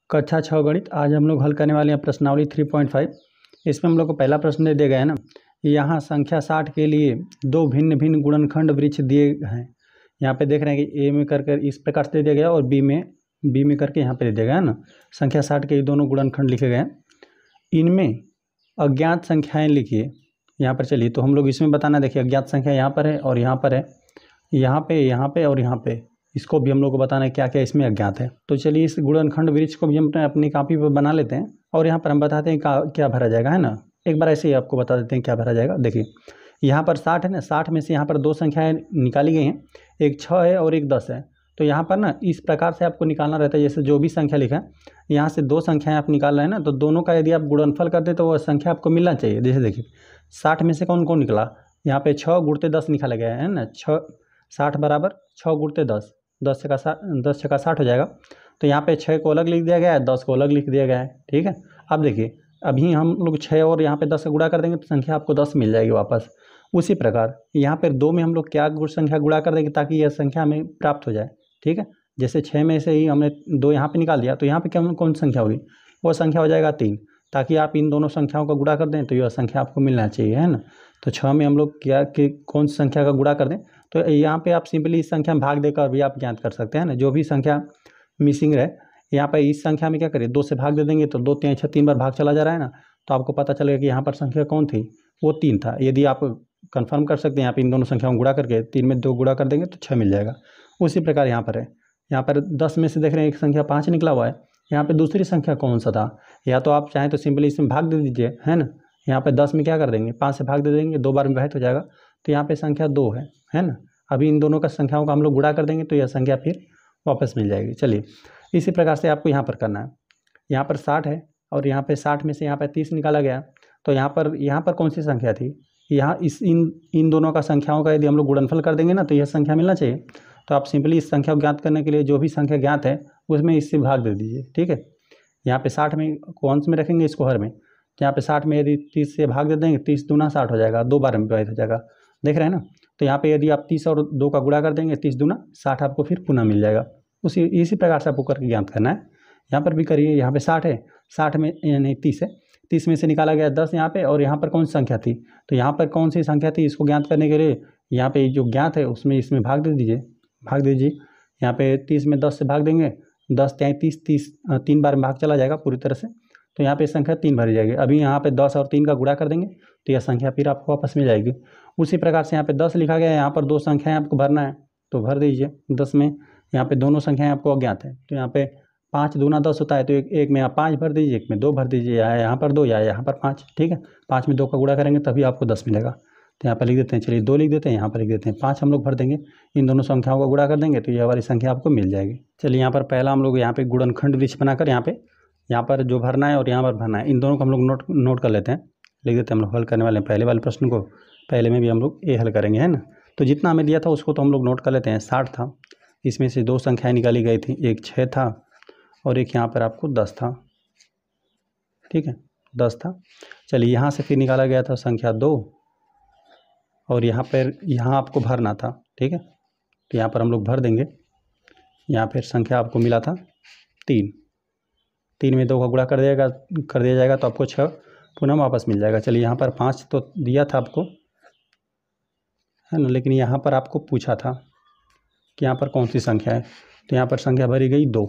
कक्षा 6 गणित। आज हम लोग हल करने वाले हैं प्रश्नावली 3.5। इसमें हम लोग को पहला प्रश्न दे दिया गया है ना, यहाँ संख्या 60 के लिए दो भिन्न भिन्न गुणनखंड वृक्ष दिए हैं। यहाँ पे देख रहे हैं कि ए में कर इस प्रकार से दे दिया गया और बी में करके यहाँ पे दे दिया गया है ना। संख्या 60 के दोनों गुणनखंड लिखे गए हैं, इनमें अज्ञात संख्याएँ लिखिए। यहाँ पर चलिए, तो हम लोग इसमें बताना, देखिए अज्ञात संख्या यहाँ पर है और यहाँ पर है, यहाँ पे और यहाँ पे, इसको भी हम लोग को बताना है क्या क्या इसमें अज्ञात है। तो चलिए इस गुणनखंड वृक्ष को भी हम अपनी कॉपी पर बना लेते हैं और यहाँ पर हम बताते हैं क्या भरा जाएगा, है ना। एक बार ऐसे ही आपको बता देते हैं क्या भरा जाएगा। देखिए यहाँ पर 60 है ना, 60 में से यहाँ पर दो संख्याएँ निकाली गई हैं, एक 6 है और एक 10 है। तो यहाँ पर ना इस प्रकार से आपको निकालना रहता है, जैसे जो भी संख्या लिखा है यहाँ से दो संख्याएँ आप निकाल रहे हैं ना, तो दोनों का यदि आप गुणनफल करते तो वह संख्या आपको मिलना चाहिए। जैसे देखिए 60 में से कौन कौन निकला, यहाँ पे 6 गुणते 10 निकाला गया है ना। 60 बराबर 6 गुणते 10, 10 छक्का 60 हो जाएगा। तो यहाँ पे 6 को अलग लिख दिया गया है, 10 को अलग लिख दिया गया है, ठीक है। अब देखिए अभी हम लोग 6 और यहाँ पे 10 का गुणा कर देंगे तो संख्या आपको 10 मिल जाएगी वापस। उसी प्रकार यहाँ पर 2 में हम लोग क्या संख्या गुणा कर देंगे ताकि यह संख्या हमें प्राप्त हो जाए, ठीक है। जैसे 6 में से ही हमने 2 यहाँ पे निकाल दिया, तो यहाँ पे क्या कौन संख्या होगी, वो संख्या हो जाएगा 3, ताकि आप इन दोनों संख्याओं का गुणा कर दें तो यह संख्या आपको मिलना चाहिए, है ना। तो 6 में हम लोग क्या कि कौन सी संख्या का गुणा कर दें, तो यहाँ पे आप सिंपली इस संख्या में भाग देकर भी आप ज्ञात कर सकते हैं ना। जो भी संख्या मिसिंग रहे यहाँ पे इस संख्या में क्या करें, 2 से भाग दे देंगे तो 2 3 6 3 बार भाग चला जा रहा है ना, तो आपको पता चलेगा कि यहाँ पर संख्या कौन थी, वो 3 था। यदि आप कन्फर्म कर सकते हैं यहाँ पे इन दोनों संख्याओं को गुणा करके 3 में 2 गुणा कर देंगे तो 6 मिल जाएगा। उसी प्रकार यहाँ पर है, यहाँ पर 10 में से देख रहे हैं एक संख्या 5 निकला हुआ है, यहाँ पे दूसरी संख्या कौन सा था, या तो आप चाहें तो सिंपली इसमें भाग दे दीजिए, है ना। यहाँ पे 10 में क्या कर देंगे, 5 से भाग दे देंगे, 2 बार में विभाजित हो जाएगा, तो यहाँ पे संख्या 2 है ना। अभी इन दोनों का संख्याओं का हम लोग गुणा कर देंगे तो यह संख्या फिर वापस मिल जाएगी। चलिए इसी प्रकार से आपको यहाँ पर करना है। यहाँ पर 60 है और यहाँ पे 60 में से यहाँ पे 30 निकाला गया, तो यहाँ पर कौन सी संख्या थी, यहाँ इन दोनों का संख्याओं का यदि हम लोग गुणनफल कर देंगे ना तो यह संख्या मिलना चाहिए। तो आप सिंपली इस संख्या को ज्ञात करने के लिए जो भी संख्या ज्ञात है उसमें इससे भाग दे दीजिए, ठीक है। यहाँ पे 60 में कौन से में रखेंगे, इसको हर में, तो यहाँ पे 60 में यदि 30 से भाग दे देंगे, 30 दूना 60 हो जाएगा, 2 बार में विभाजित हो जाएगा, देख रहे हैं ना। तो यहाँ पे यदि आप 30 और 2 का गुणा कर देंगे, 30 दूना 60 आपको फिर पुनः मिल जाएगा। इसी प्रकार से आपको करके ज्ञात करना है। यहाँ पर भी करिए, यहाँ पे 60 है, 60 में यानी 30 है, 30 में से निकाला गया 10 यहाँ पे, और यहाँ पर कौन सी संख्या थी, तो यहाँ पर कौन सी संख्या थी इसको ज्ञात करने के लिए यहाँ पे जो ज्ञात है उसमें इसमें भाग दे दीजिए। यहाँ पे 30 में 10 से भाग देंगे, 10 30 3 बार में भाग चला जाएगा पूरी तरह से, तो यहाँ पे संख्या 3 भरी जाएगी। अभी यहाँ पे 10 और 3 का गुणा कर देंगे तो यह संख्या फिर आपको वापस मिल जाएगी। उसी प्रकार से यहाँ पे 10 लिखा गया है, यहाँ पर 2 संख्याएँ आपको भरना है तो भर दीजिए। 10 में यहाँ पे दोनों संख्याएँ आपको अज्ञात है, तो यहाँ पे 5 दूना 10 होता है, तो एक में आप 5 भर दीजिए, एक में 2 भर दीजिए, या यहाँ पर 2 या यहाँ पर 5, ठीक है। 5 में 2 का गुणा करेंगे तभी आपको 10 मिलेगा, तो यहाँ पर लिख देते हैं। चलिए 2 लिख देते हैं, यहाँ पर लिख देते हैं 5 हम लोग भर देंगे, इन दोनों संख्याओं का गुणा कर देंगे तो यह वाली संख्या आपको मिल जाएगी। चलिए यहाँ पर पहला हम लोग यहाँ पे गुणनखंड वृक्ष बनाकर यहाँ पर जो भरना है और यहाँ पर भरना है, इन दोनों को हम लोग नोट कर लेते हैं, लिख देते हैं। हम लोग हल करने वाले हैं पहले वाले प्रश्न को, पहले में भी हम लोग ए हल करेंगे, है ना। तो जितना हमें दिया था उसको तो हम लोग नोट कर लेते हैं। 60 था, इसमें से 2 संख्याएँ निकाली गई थी, एक 6 था और एक यहाँ पर आपको 10 था, ठीक है, 10 था। चलिए यहाँ से फिर निकाला गया था संख्या 2 और यहाँ आपको भरना था, ठीक है। तो यहाँ पर हम लोग भर देंगे, यहाँ फिर संख्या आपको मिला था 3 में 2 का गुणा कर दिया जाएगा तो आपको 6 पुनः वापस मिल जाएगा। चलिए यहाँ पर 5 तो दिया था आपको, है ना, लेकिन यहाँ पर आपको पूछा था कि यहाँ पर कौन सी संख्या है, तो यहाँ पर संख्या भरी गई 2,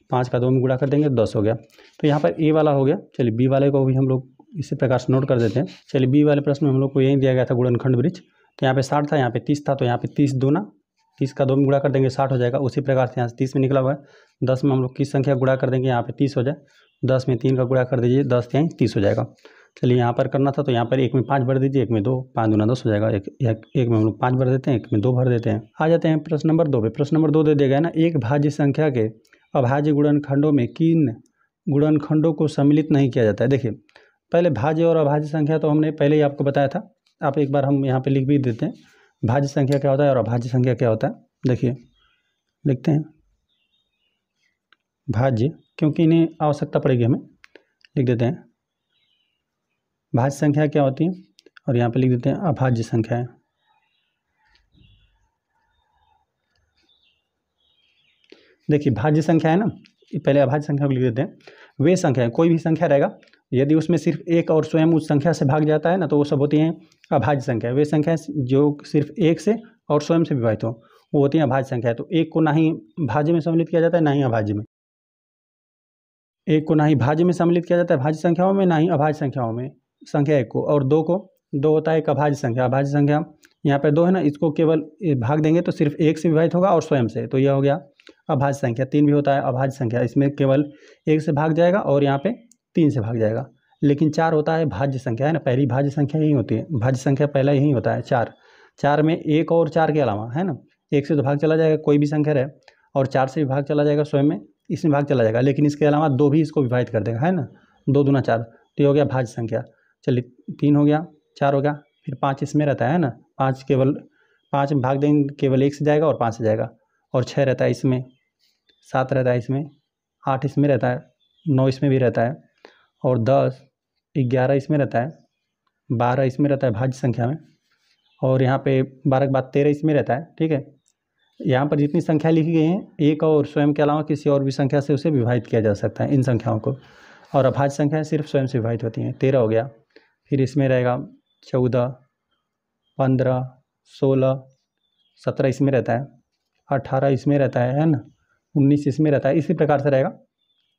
5 का 2 में गुणा कर देंगे 10 हो गया, तो यहाँ पर ए वाला हो गया। चलिए बी वाले को भी हम लोग इसी प्रकार से नोट कर देते हैं। चलिए बी वाले प्रश्न में हम लोग को यही दिया गया था गुणनखंड वृक्ष, तो यहाँ पे 60 था, यहाँ पे 30 था, तो यहाँ पे 30 दूना 30 का 2 में गुणा कर देंगे 60 हो जाएगा। उसी प्रकार से यहाँ से 30 में निकला हुआ है, 10 में हम लोग किस संख्या गुणा कर देंगे, यहाँ पे 30 हो जाए, 10 में 3 का गुणा कर दीजिए, 10 या 30 हो जाएगा। चलिए यहाँ पर करना था तो यहाँ पर एक में 5 भर दीजिए, एक में 2, 5 दूना 10 हो जाएगा, एक में हम लोग 5 भर देते हैं, एक में 2 भर देते हैं। आ जाते हैं प्रश्न नंबर 2 पे। प्रश्न नंबर 2 दे दिया गया ना, एक भाज्य संख्या के अभाज्य गुणनखंडों में किन गुणनखंडों को सम्मिलित नहीं किया जाता है। देखिए पहले भाज्य और अभाज्य संख्या तो हमने पहले ही आपको बताया था, आप एक बार हम यहाँ पे लिख भी देते हैं भाज्य संख्या क्या होता है और अभाज्य संख्या क्या होता है। देखिए लिखते हैं भाज्य, क्योंकि इन्हें आवश्यकता पड़ेगी हमें, लिख देते हैं भाज्य संख्या क्या होती है और यहाँ पे लिख देते हैं अभाज्य संख्या है। देखिए भाज्य संख्या है ना, पहले अभाज्य संख्या को लिख देते हैं। वे संख्या, कोई भी संख्या रहेगा, यदि उसमें सिर्फ एक और स्वयं उस संख्या से भाग जाता है ना, तो वो सब होती हैं अभाज्य संख्या। वे संख्या जो सिर्फ एक से और स्वयं से विभाजित हो, वो होती हैं अभाज्य संख्या। तो एक को ना ही भाज्य में सम्मिलित किया जाता है, ना ही अभाज्य में। एक को ना ही भाज्य में सम्मिलित किया जाता है भाज्य संख्याओं में, ना ही अभाज्य संख्याओं में संख्या एक को। और दो होता है एक अभाज्य संख्या। अभाज्य संख्या यहाँ पे दो है ना, इसको केवल भाग देंगे तो सिर्फ एक से विभाजित होगा और स्वयं से, तो यह हो गया अभाज्य संख्या। 3 भी होता है अभाज्य संख्या, इसमें केवल एक से भाग जाएगा और यहाँ पे 3 से भाग जाएगा। लेकिन 4 होता है भाज्य संख्या, है ना, पहली भाज्य संख्या यही होती है, भाज्य संख्या पहला यही होता है 4। 4 में एक और 4 के अलावा, है ना, एक से तो भाग चला जाएगा कोई भी संख्या रहे, और 4 से भी भाग चला जाएगा स्वयं में, इसमें भाग चला जाएगा, लेकिन इसके अलावा 2 भी इसको विभाजित कर देगा, है ना, 2 दूना 4, तो ये हो गया भाज्य संख्या। चलिए 3 हो गया, 4 हो गया, फिर 5 इसमें रहता है ना, 5 केवल 5 में भाग देंगे केवल 1 से जाएगा और 5 से जाएगा, और 6 रहता है इसमें, 7 रहता है इसमें, 8 इसमें रहता है, 9 इसमें भी रहता है, और 10 11 इसमें रहता है, 12 इसमें रहता है भाज्य संख्या में, और यहाँ पे 12 के बाद 13 इसमें रहता है। ठीक है, यहाँ पर जितनी संख्या लिखी गई हैं, एक और स्वयं के अलावा किसी और भी संख्या से उसे विभाजित किया जा सकता है इन संख्याओं को, और अभाज्य संख्याएं सिर्फ स्वयं से विभाजित होती हैं। 13 हो गया, फिर इसमें रहेगा 14, 15, 16, 17 इसमें रहता है, 18 इसमें रहता है ना, 19 इसमें रहता है। इसी प्रकार से रहेगा,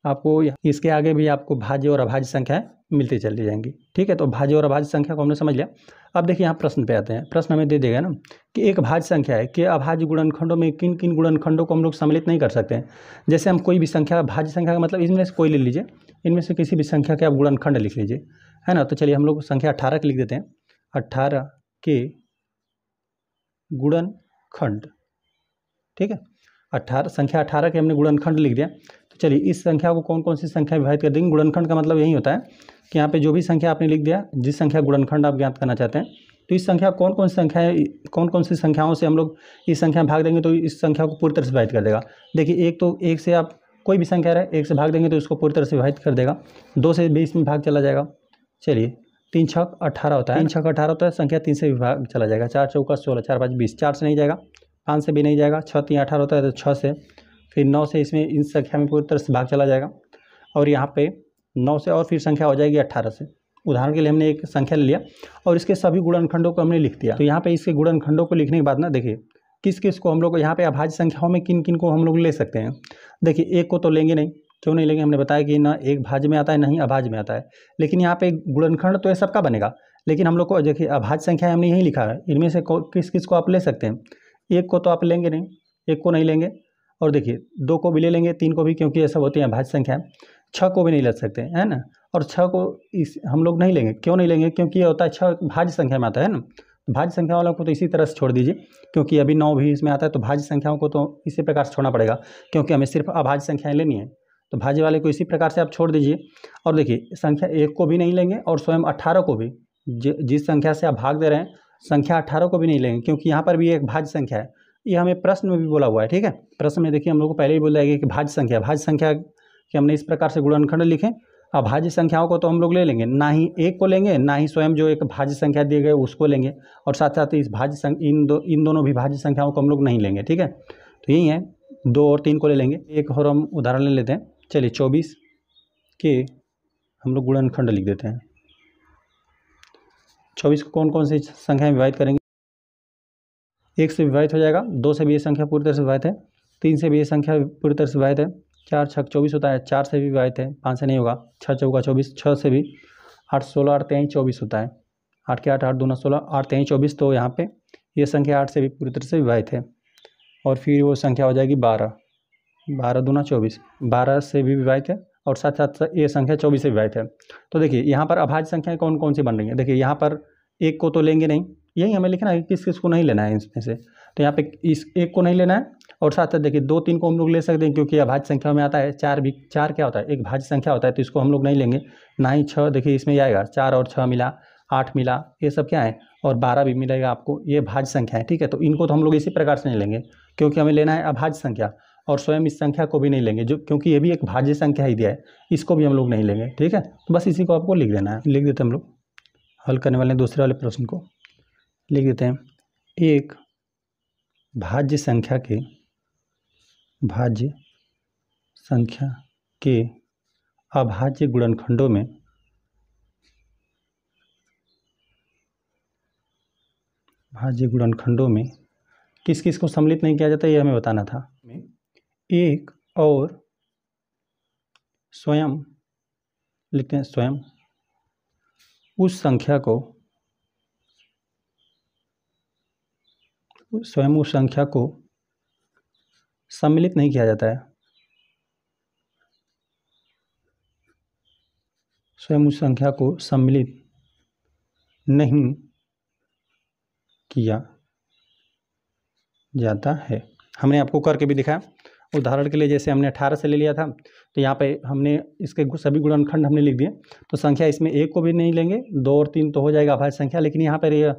आपको इसके आगे भी आपको भाज्य और अभाज्य संख्याएं मिलती चली जाएंगी। ठीक है, तो भाज्य और अभाज्य संख्या को हमने समझ लिया। अब देखिए यहाँ प्रश्न पे आते हैं। प्रश्न हमें दे देगा ना कि एक भाज्य संख्या है कि अभाज्य गुणनखंडों में किन किन गुणनखंडों को हम लोग सम्मिलित नहीं कर सकते हैं। जैसे हम कोई भी संख्या, भाज्य संख्या का मतलब इनमें से कोई ले लीजिए, इनमें से किसी भी संख्या के आप गुणनखंड लिख लीजिए, है ना। तो चलिए हम लोग संख्या 18 के लिख देते हैं, 18 के गुणनखंड। ठीक है, 18 संख्या 18 के हमने गुणनखंड लिख दिया। तो चलिए इस संख्या को कौन कौन सी संख्या विभाजित कर देंगे। गुणनखंड का मतलब यही होता है कि यहाँ पे जो भी संख्या आपने लिख दिया, जिस संख्या गुणनखंड आप ज्ञात करना चाहते हैं, तो इस संख्या कौन कौन सी संख्याएं, कौन कौन सी संख्याओं से हम लोग इस संख्या में भाग देंगे तो इस संख्या को पूरी तरह से विभाजित कर देगा। देखिए एक तो एक से आप कोई भी संख्या रहे, एक से भाग देंगे तो इसको पूरी तरह से विभाजित कर देगा। 2 से 20 में भाग चला जाएगा। चलिए 3 छक 18 होता है, 3 छक 18 होता है, संख्या 3 से विभाग चला जाएगा। 4 चौका 16, 4 5 20, 4 से नहीं जाएगा, 5 से भी नहीं जाएगा, 6 3 18 होता है तो 6 से, फिर 9 से इसमें इन संख्या में पूरी तरह से भाग चला जाएगा, और यहाँ पे 9 से और फिर संख्या हो जाएगी 18 से। उदाहरण के लिए हमने एक संख्या ले लिया और इसके सभी गुणनखंडों को हमने लिख दिया। तो यहाँ पे इसके गुणनखंडों को लिखने के बाद ना देखिए किस किस को हम लोग यहाँ पे अभाज्य संख्याओं में किन किन को हम लोग ले सकते हैं। देखिए एक को तो लेंगे नहीं, क्यों नहीं लेंगे, हमने बताया कि ना एक भाज्य में आता है ना ही अभाज्य में आता है, लेकिन यहाँ पे गुणनखंड तो ये सबका बनेगा, लेकिन हम लोग को देखिए अभाज्य संख्या हमने यही लिखा है, इनमें से किस किस को आप ले सकते हैं। एक को तो आप लेंगे नहीं, एक को नहीं लेंगे, और देखिए 2 को भी ले लेंगे, 3 को भी, क्योंकि ये सब होती हैं अभाज्य संख्या। 6 को भी नहीं ले सकते, है ना, और 6 को इस हम लोग नहीं लेंगे। क्यों नहीं लेंगे, क्योंकि ये होता है 6 भाज्य संख्या में आता है ना। भाज्य संख्या वालों को तो इसी तरह से छोड़ दीजिए, क्योंकि अभी 9 भी इसमें आता है, तो भाज्य संख्याओं को तो इसी प्रकार से छोड़ना पड़ेगा, क्योंकि हमें सिर्फ अभाज्य संख्याएं लेनी है। तो भाज्य वाले को इसी प्रकार से आप छोड़ दीजिए। और देखिए संख्या 1 को भी नहीं लेंगे, और स्वयं 18 को भी, जिस संख्या से आप भाग दे रहे हैं, संख्या 18 को भी नहीं लेंगे, क्योंकि यहाँ पर भी एक भाज्य संख्या है। ये हमें प्रश्न में भी बोला हुआ है। ठीक है, प्रश्न में देखिए हम लोग को पहले ही बोला है कि भाज्य संख्या कि हमने इस प्रकार से गुणनखंड लिखे। अभाज्य संख्याओं को तो हम लोग ले लेंगे, ना ही एक को लेंगे, ना ही स्वयं जो एक भाज्य संख्या दिए गए उसको लेंगे, और साथ साथ इस इन दोनों भी भाज्य संख्याओं को हम लोग नहीं लेंगे। ठीक है, तो यही है, 2 और 3 को ले लेंगे। एक और हम उदाहरण ले लेते हैं। चलिए 24 के हम लोग गुणनखंड लिख देते हैं। 24 को कौन कौन सी संख्या में विभाजित करेंगे। 1 से विभाजित हो जाएगा, 2 से भी ये संख्या पूरी तरह से विभाजित है, 3 से भी ये संख्या पूरी तरह से विभाजित है, 4 छक 24 होता है, 4 से भी विभाजित है, 5 से नहीं होगा, 6 चौका 24, 6 से भी, 8 16 8 23 24 होता है, 8 के 8 8 दूना 16, 8 23 24, तो यहाँ पे ये संख्या 8 से भी पूरी तरह से विभाजित है। और फिर वो संख्या हो जाएगी 12, 12 दूना 24, 12 से भी विभाजित है, और साथ साथ ये संख्या 24 से विभाजित है। तो देखिए यहाँ पर अभाज्य संख्याएं कौन कौन सी बन रही हैं। देखिए यहाँ पर एक को तो लेंगे नहीं, यही हमें लिखना है किस किस को नहीं लेना है इसमें से। तो यहाँ पे इस एक को नहीं लेना है, और साथ साथ देखिए 2 3 को हम लोग ले सकते हैं, क्योंकि अभाज्य संख्या में आता है। 4 क्या होता है, एक भाज्य संख्या होता है, तो इसको हम लोग नहीं लेंगे। ना ही 6, देखिए इसमें आएगा 4 और 6 मिला 8 मिला, ये सब क्या है, और 12 भी मिलेगा आपको, ये भाज्य संख्या है। ठीक है, तो इनको तो हम लोग इसी प्रकार से नहीं लेंगे, क्योंकि हमें लेना है अभाज्य संख्या, और स्वयं इस संख्या को भी नहीं लेंगे, जो क्योंकि ये भी एक भाज्य संख्या ही दिया है, इसको भी हम लोग नहीं लेंगे। ठीक है, तो बस इसी को आपको लिख देना है। लिख देते हैं हम लोग, हल करने वाले दूसरे वाले प्रश्न को लिख देते हैं। एक भाज्य संख्या के भाज्य संख्या के अभाज्य गुणनखंडों में किस किस को सम्मिलित नहीं किया जाता, ये हमें बताना था। एक और स्वयं लिखते हैं, स्वयं उस संख्या को सम्मिलित नहीं किया जाता है, स्वयं उस संख्या को सम्मिलित नहीं किया जाता है। हमने आपको करके भी दिखाया। उदाहरण के लिए जैसे हमने 18 से ले लिया था, तो यहाँ पे हमने इसके सभी गुणनखंड हमने लिख दिए। तो संख्या इसमें 1 को भी नहीं लेंगे, 2 और 3 तो हो जाएगा अभाज्य संख्या, लेकिन यहाँ पर ये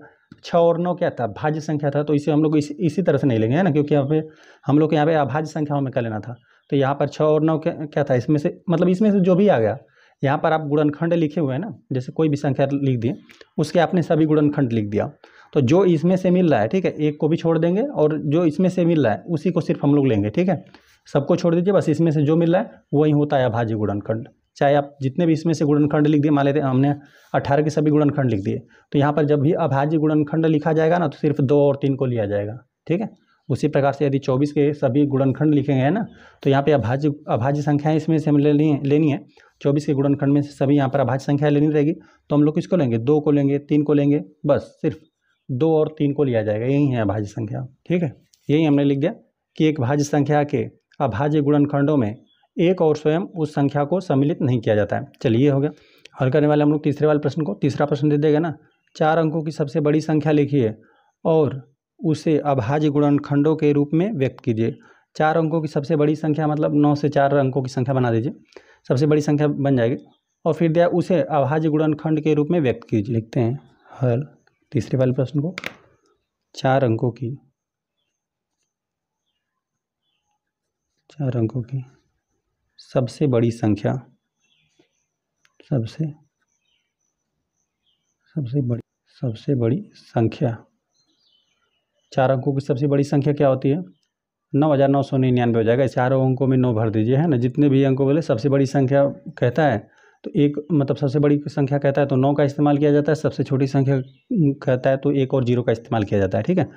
6 और 9 क्या था, भाज्य संख्या था, तो इसे हम लोग इसी तरह से नहीं लेंगे, है ना, क्योंकि यहाँ पे हम लोग को यहाँ पे अभाज्य संख्याओं में कर लेना था। तो यहाँ पर 6 और 9 क्या था, इसमें से मतलब इसमें से जो भी आ गया, यहाँ पर आप गुणनखंड लिखे हुए हैं ना, जैसे कोई भी संख्या लिख दिए, उसके आपने सभी गुणनखंड लिख दिया। तो जो इसमें से मिल रहा है, ठीक है, एक को भी छोड़ देंगे और जो इसमें से मिल रहा है उसी को सिर्फ हम लोग लेंगे, ठीक है, सबको छोड़ दीजिए, बस इसमें से जो मिल रहा है वही होता है अभाज्य गुणनखंड। चाहे आप जितने भी इसमें से गुणनखंड लिख दिए, मान लेते हमने 18 के सभी गुणनखंड लिख दिए, तो यहाँ पर जब भी अभाज्य गुणनखंड लिखा जाएगा ना, तो सिर्फ 2 और 3 को लिया जाएगा, ठीक है। उसी प्रकार से यदि 24 के सभी गुणनखंड लिखे गए ना, तो यहाँ पे अभाज्य संख्याएं इसमें से हम लेनी है। 24 के गुणनखंड में से सभी यहाँ पर अभाज्य संख्याएं लेनी रहेगी, तो हम लोग किसको लेंगे, 2 को लेंगे, 3 को लेंगे, बस सिर्फ 2 और 3 को लिया जाएगा, यही है अभाज्य संख्या, ठीक है। यही हमने लिख दिया कि एक भाज्य संख्या के अभाज्य गुणनखंडों में एक और स्वयं उस संख्या को सम्मिलित नहीं किया जाता है। चलिए, हो गया। हल करने वाले हम लोग तीसरे वाले प्रश्न को। तीसरा प्रश्न दे देगा ना, 4 अंकों की सबसे बड़ी संख्या लिखिए और उसे अभाज्य गुणनखंडों के रूप में व्यक्त कीजिए। 4 अंकों की सबसे बड़ी संख्या मतलब 9 से 4 अंकों की संख्या बना दीजिए, सबसे बड़ी संख्या बन जाएगी, और फिर दिया उसे अभाज्य गुणनखंड के रूप में व्यक्त कीजिए। लिखते हैं हल तीसरे वाले प्रश्न को। 4 अंकों की सबसे बड़ी संख्या, सबसे बड़ी संख्या, 4 अंकों की सबसे बड़ी संख्या क्या होती है, 9,999 हो जाएगा। चारों अंकों में 9 भर दीजिए, है ना, जितने भी अंकों बोले सबसे बड़ी संख्या कहता है तो एक मतलब सबसे बड़ी संख्या कहता है तो 9 का इस्तेमाल किया जाता है, सबसे छोटी संख्या कहता है तो 1 और 0 का इस्तेमाल किया जाता है, ठीक है।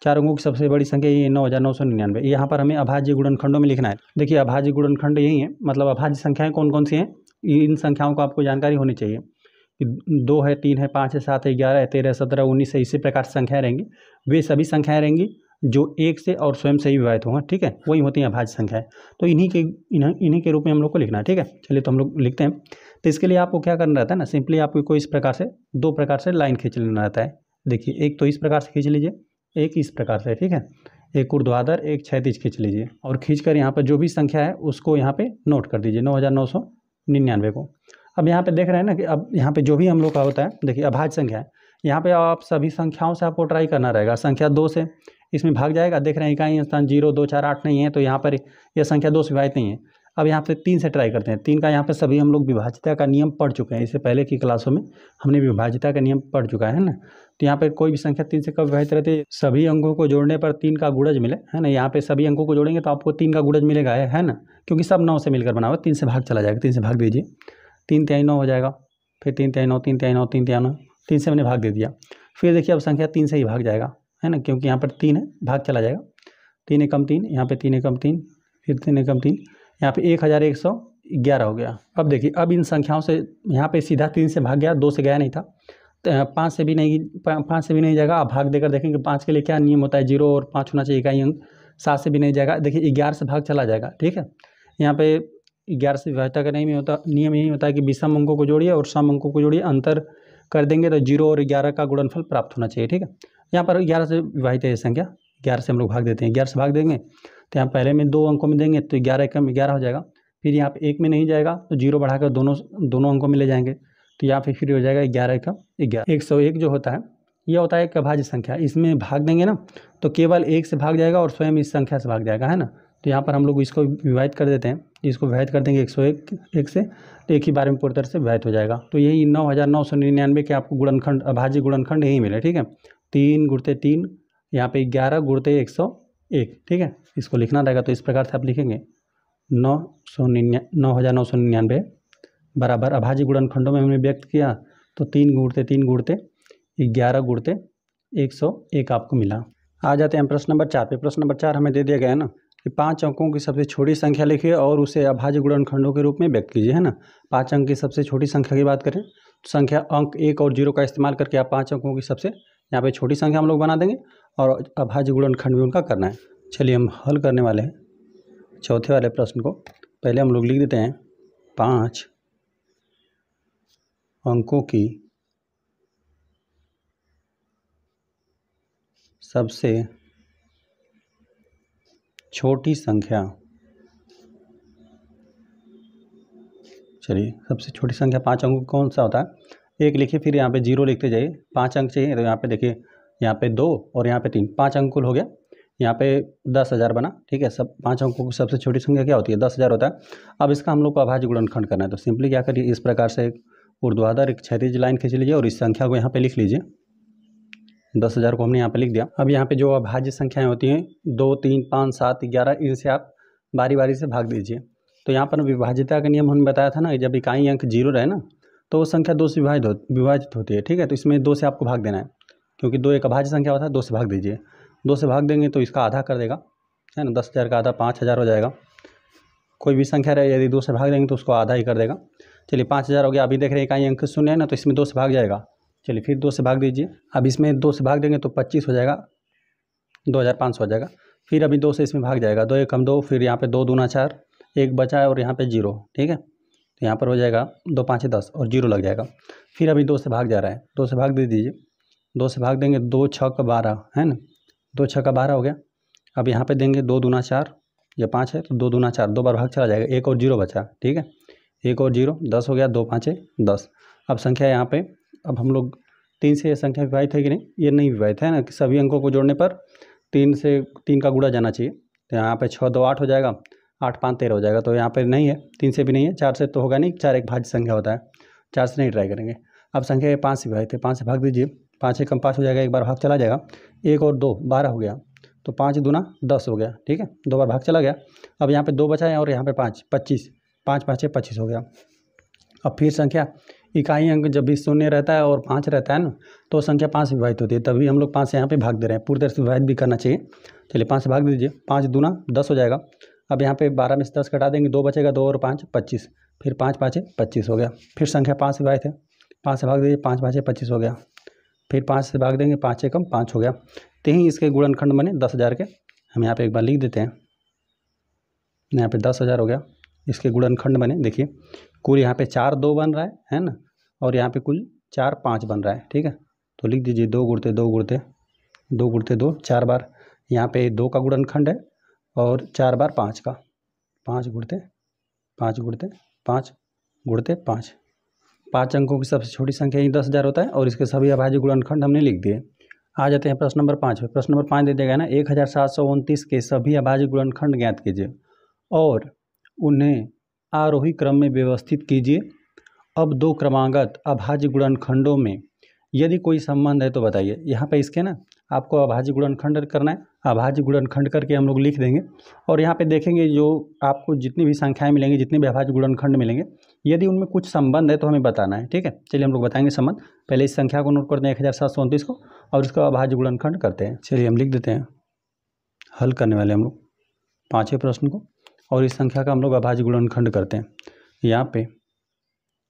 4 अंकों की सबसे बड़ी संख्या ये 9,999। यहाँ पर हमें अभाज्य गुणनखंडों में लिखना है। देखिए अभाज्य गुणनखंड यही है, मतलब अभाज्य संख्याएं कौन कौन सी हैं, इन संख्याओं को आपको जानकारी होनी चाहिए कि 2 है, 3 है, 5 है, 7 है, 11 है, 13, 17, 19 है, इसी प्रकार से संख्याएं रहेंगी। वे सभी संख्याएं रहेंगी जो 1 से और स्वयं से ही विभाजित होंगे, ठीक है, वही होती हैं अभाज्य संख्याएं। तो इन्हीं के रूप में हम लोग को लिखना है, ठीक है। चलिए तो हम लोग लिखते हैं। तो इसके लिए आपको क्या करना रहता है ना, सिंपली आपको इस प्रकार से 2 प्रकार से लाइन खींच लेना रहता है। देखिए एक तो इस प्रकार से खींच लीजिए, एक इस प्रकार से, ठीक है, एक ऊर्ध्वाधर एक क्षैतिज खींच लीजिए, और खींचकर यहाँ पर जो भी संख्या है उसको यहाँ पे नोट कर दीजिए, 9,999 को। अब यहाँ पे देख रहे हैं ना कि अब यहाँ पे जो भी हम लोग का होता है, देखिए अभाज्य संख्या है, यहाँ पे आप सभी संख्याओं से आपको ट्राई करना रहेगा। संख्या 2 से इसमें भाग जाएगा, देख रहे हैं इकाई स्थान 0, 2, 4, 8 नहीं है, तो यहाँ पर यह संख्या 2 से विभाजित नहीं है। अब यहाँ पे 3 से ट्राई करते हैं। 3 का यहाँ पे सभी हम लोग विभाज्यता का नियम पढ़ चुके हैं, इससे पहले की क्लासों में हमने विभाज्यता का नियम पढ़ चुका है ना। तो यहाँ पे कोई भी संख्या 3 से कब विभाजित रहती है, सभी अंकों को जोड़ने पर 3 का गुणज मिले, है ना। यहाँ पे सभी अंकों को जोड़ेंगे तो आपको 3 का गुणज मिलेगा, है ना, क्योंकि सब 9 से मिलकर बना हुआ। 3 से भाग चला जाएगा, 3 से भाग दीजिए, 3 तिहाई 9 हो जाएगा, फिर 3 तिहाई 9, 3 तिहाई 9, 3 तिहाई 9, 3 से मैंने भाग दे दिया। फिर देखिए अब संख्या 3 से ही भाग जाएगा, है ना, क्योंकि यहाँ पर 3 है, भाग चला जाएगा। 3 एकम 3, यहाँ पे 3 एकम 3, फिर 3 एकम 3, यहाँ पे 1111 हो गया। अब देखिए अब इन संख्याओं से यहाँ पे सीधा 3 से भाग गया, 2 से गया नहीं था, 5 से भी नहीं जाएगा। आप भाग देकर देखेंगे 5 के लिए क्या नियम होता है, 0 और 5 होना चाहिए इकाई अंक। 7 से भी नहीं जाएगा, देखिए 11 से भाग चला जाएगा, ठीक है। यहाँ पे 11 से विभाज्यता का नियम यही होता है कि विषम अंकों को जोड़िए और सम अंकों को जोड़िए, अंतर कर देंगे तो 0 और 11 का गुणनफल प्राप्त होना चाहिए, ठीक है। यहाँ पर 11 से विभाजित है संख्या, 11 से हम लोग भाग देते हैं। 11 से भाग देंगे तो यहाँ पहले में 2 अंकों में देंगे तो 11 एकम 11 हो जाएगा। फिर यहाँ पे 1 में नहीं जाएगा तो 0 बढ़ाकर दोनों अंकों में ले जाएंगे, तो यहाँ पे फिर हो जाएगा 11 एकम 11। 101 जो होता है यह होता है एक अभाज्य संख्या, इसमें भाग देंगे ना तो केवल 1 से भाग जाएगा और स्वयं इस संख्या से भाग जाएगा, है ना। तो यहाँ पर हम लोग इसको विभाजित कर देते हैं, इसको विभाजित कर देंगे 101 से, तो एक ही बार में पूरी तरह से विभाजित हो जाएगा। तो यही 9,999 के आपको गुणनखंड, अभाज्य गुणनखंड यही मिले, ठीक है। 3 गुणते 3, यहाँ पे 11 गुणते 101, ठीक है। इसको लिखना रहेगा तो इस प्रकार से आप लिखेंगे 9,999 बराबर अभाज्य गुणनखंडों में हमने व्यक्त किया तो 3 गुणते 11 गुणते 101 आपको मिला। आ जाते हैं प्रश्न नंबर 4 पे। प्रश्न नंबर 4 हमें दे दिया गया है ना कि 5 अंकों की सबसे छोटी संख्या लिखिए और उसे अभाज्य गुणनखंडों के रूप में व्यक्त कीजिए, है ना। 5 अंक की सबसे छोटी संख्या की बात करें तो संख्या अंक 1 और 0 का इस्तेमाल करके आप 5 अंकों की सबसे यहाँ पे छोटी संख्या हम लोग बना देंगे और अभाज्य गुणनखंड भी उनका करना है। चलिए हम हल करने वाले हैं चौथे वाले प्रश्न को। पहले हम लोग लिख देते हैं 5 अंकों की सबसे छोटी संख्या। चलिए सबसे छोटी संख्या 5 अंकों कौन सा होता है, एक लिखिए फिर यहाँ पे 0 लिखते जाइए। 5 अंक चाहिए तो यहाँ पे देखिए, यहाँ पे 2 और यहाँ पे 3, 5 अंक कुल हो गया। यहाँ पे 10,000 बना, ठीक है। सब 5 अंकों की सबसे छोटी संख्या क्या होती है, 10,000 होता है। अब इसका हम लोग को अभाज्य गुणनखंड करना है तो सिंपली क्या करिए, इस प्रकार से एक ऊर्ध्वाधर एक क्षैतिज लाइन खींच लीजिए और इस संख्या को यहाँ पे लिख लीजिए। 10,000 को हमने यहाँ पे लिख दिया। अब यहाँ पे जो अभाज्य संख्याएं होती हैं 2, 3, 5, 7, 11, इनसे आप बारी बारी से भाग दीजिए। तो यहाँ पर विभाज्यता का नियम हमने बताया था ना, जब इकाई अंक 0 रहे ना तो वो संख्या 2 से विभाजित होती है, ठीक है। तो इसमें 2 से आपको भाग देना है, क्योंकि 2 एक अभाज्य संख्या होता है। 2 से भाग दीजिए, 2 से भाग देंगे तो इसका आधा कर देगा, है ना। 10,000 का आधा 5,000 हो जाएगा। कोई भी संख्या रहे यदि 2 से भाग देंगे तो उसको आधा ही कर देगा। चलिए 5,000 हो गया। अभी देख रहे हैं इकाई अंक 0 है ना, तो इसमें 2 से भाग जाएगा। चलिए फिर 2 से भाग दीजिए। अब इसमें 2 से भाग देंगे तो 25 हो जाएगा, 2,500 हो जाएगा। फिर अभी 2 से इसमें भाग जाएगा, 2 एकम 2, फिर यहाँ पे 2 दूना 4, 1 बचा है और यहाँ पे 0, ठीक है। तो यहाँ पर हो जाएगा 2 5 10 और 0 लग जाएगा। फिर अभी 2 से भाग जा रहा है, 2 से भाग दे दीजिए। 2 से भाग देंगे 2 6 12, है ना। 2 6 12 हो गया। अब यहाँ पे देंगे 2 दूना 4, ये 5 है तो 2 दूना 4, 2 बार भाग चला जाएगा। 1 और 0 बचा, ठीक है। 1 और 0 10 हो गया, 2 5 10। अब संख्या यहाँ पे, अब हम लोग 3 से ये संख्या विभाजित है कि नहीं, ये नहीं विभाजित है ना, कि सभी अंकों को जोड़ने पर 3 से 3 का गुणा जाना चाहिए। तो यहाँ पे 6 2 8 हो जाएगा, 8 5 13 हो जाएगा। तो यहाँ पे नहीं है, 3 से भी नहीं है, 4 से तो होगा नहीं, 4 एक भाज्य संख्या होता है, 4 से नहीं ट्राई करेंगे। अब संख्या 5 से विभाजित है, 5 से भाग दीजिए। 5 एकम 5 हो जाएगा, 1 बार भाग चला जाएगा। 1 और 2 12 हो गया, तो 5 दूना 10 हो गया, ठीक है। 2 बार भाग चला गया। अब यहाँ पे 2 बचा है और यहाँ पे 5 25, 5 5 25 हो गया। अब फिर संख्या इकाई अंक जब भी 0 रहता है और 5 रहता है ना, तो संख्या 5 से विभाजित होती है, तभी हम लोग 5 से यहाँ पे भाग दे रहे हैं। पूरी तरह से विभाजित भी करना चाहिए। चलिए 5 से भाग दीजिए। 5 दूना 10 हो जाएगा। अब यहाँ पे 12 में से 10 घटा देंगे, 2 बचेगा, 2 और 5 25, फिर 5 5 25 हो गया। फिर संख्या 5 से विभाजित है, 5 से भाग दीजिए। 5 5 25 हो गया। फिर 5 से भाग देंगे, 5 एकम 5 हो गया। तो ही इसके गुणनखंड बने 10,000 के। हम यहाँ पे एक बार लिख देते हैं, यहाँ पे 10,000 हो गया, इसके गुणनखंड बने। देखिए कुल यहाँ पे 4 2 बन रहा है ना, और यहाँ पे कुल 4 5 बन रहा है, ठीक है। तो लिख दीजिए 2 गुणते 2 गुणते 2 गुणते 2, 4 बार यहाँ पे 2 का गुणनखंड है और 4 बार 5 का, 5 गुणते 5 गुणते 5 गुणते 5। 5 अंकों की सबसे छोटी संख्या ही 10,000 होता है और इसके सभी अभाज्य गुणनखंड हमने लिख दिए। आ जाते हैं प्रश्न नंबर 5 पे। प्रश्न नंबर 5 दे देगा ना, 1729 के सभी अभाज्य गुणनखंड ज्ञात कीजिए और उन्हें आरोही क्रम में व्यवस्थित कीजिए। अब 2 क्रमागत अभाज्य गुणनखंडों में यदि कोई संबंध है तो बताइए। यहाँ पे इसके ना आपको अभाज्य गुणनखंड करना है, अभाज्य गुणनखंड करके हम लोग लिख देंगे और यहाँ पे देखेंगे जो आपको जितनी भी संख्याएं मिलेंगी, जितने भी अभाज्य गुणनखंड मिलेंगे, यदि उनमें कुछ संबंध है तो हमें बताना है, ठीक है। चलिए हम लोग बताएंगे संबंध। पहले इस संख्या को नोट करते हैं 1729 को और इसका अभाज्य गुणनखंड करते हैं। चलिए हम लिख देते हैं, हल करने वाले हम लोग 5वें प्रश्न को और इस संख्या का हम लोग अभाज्य गुणनखंड करते हैं। यहाँ पे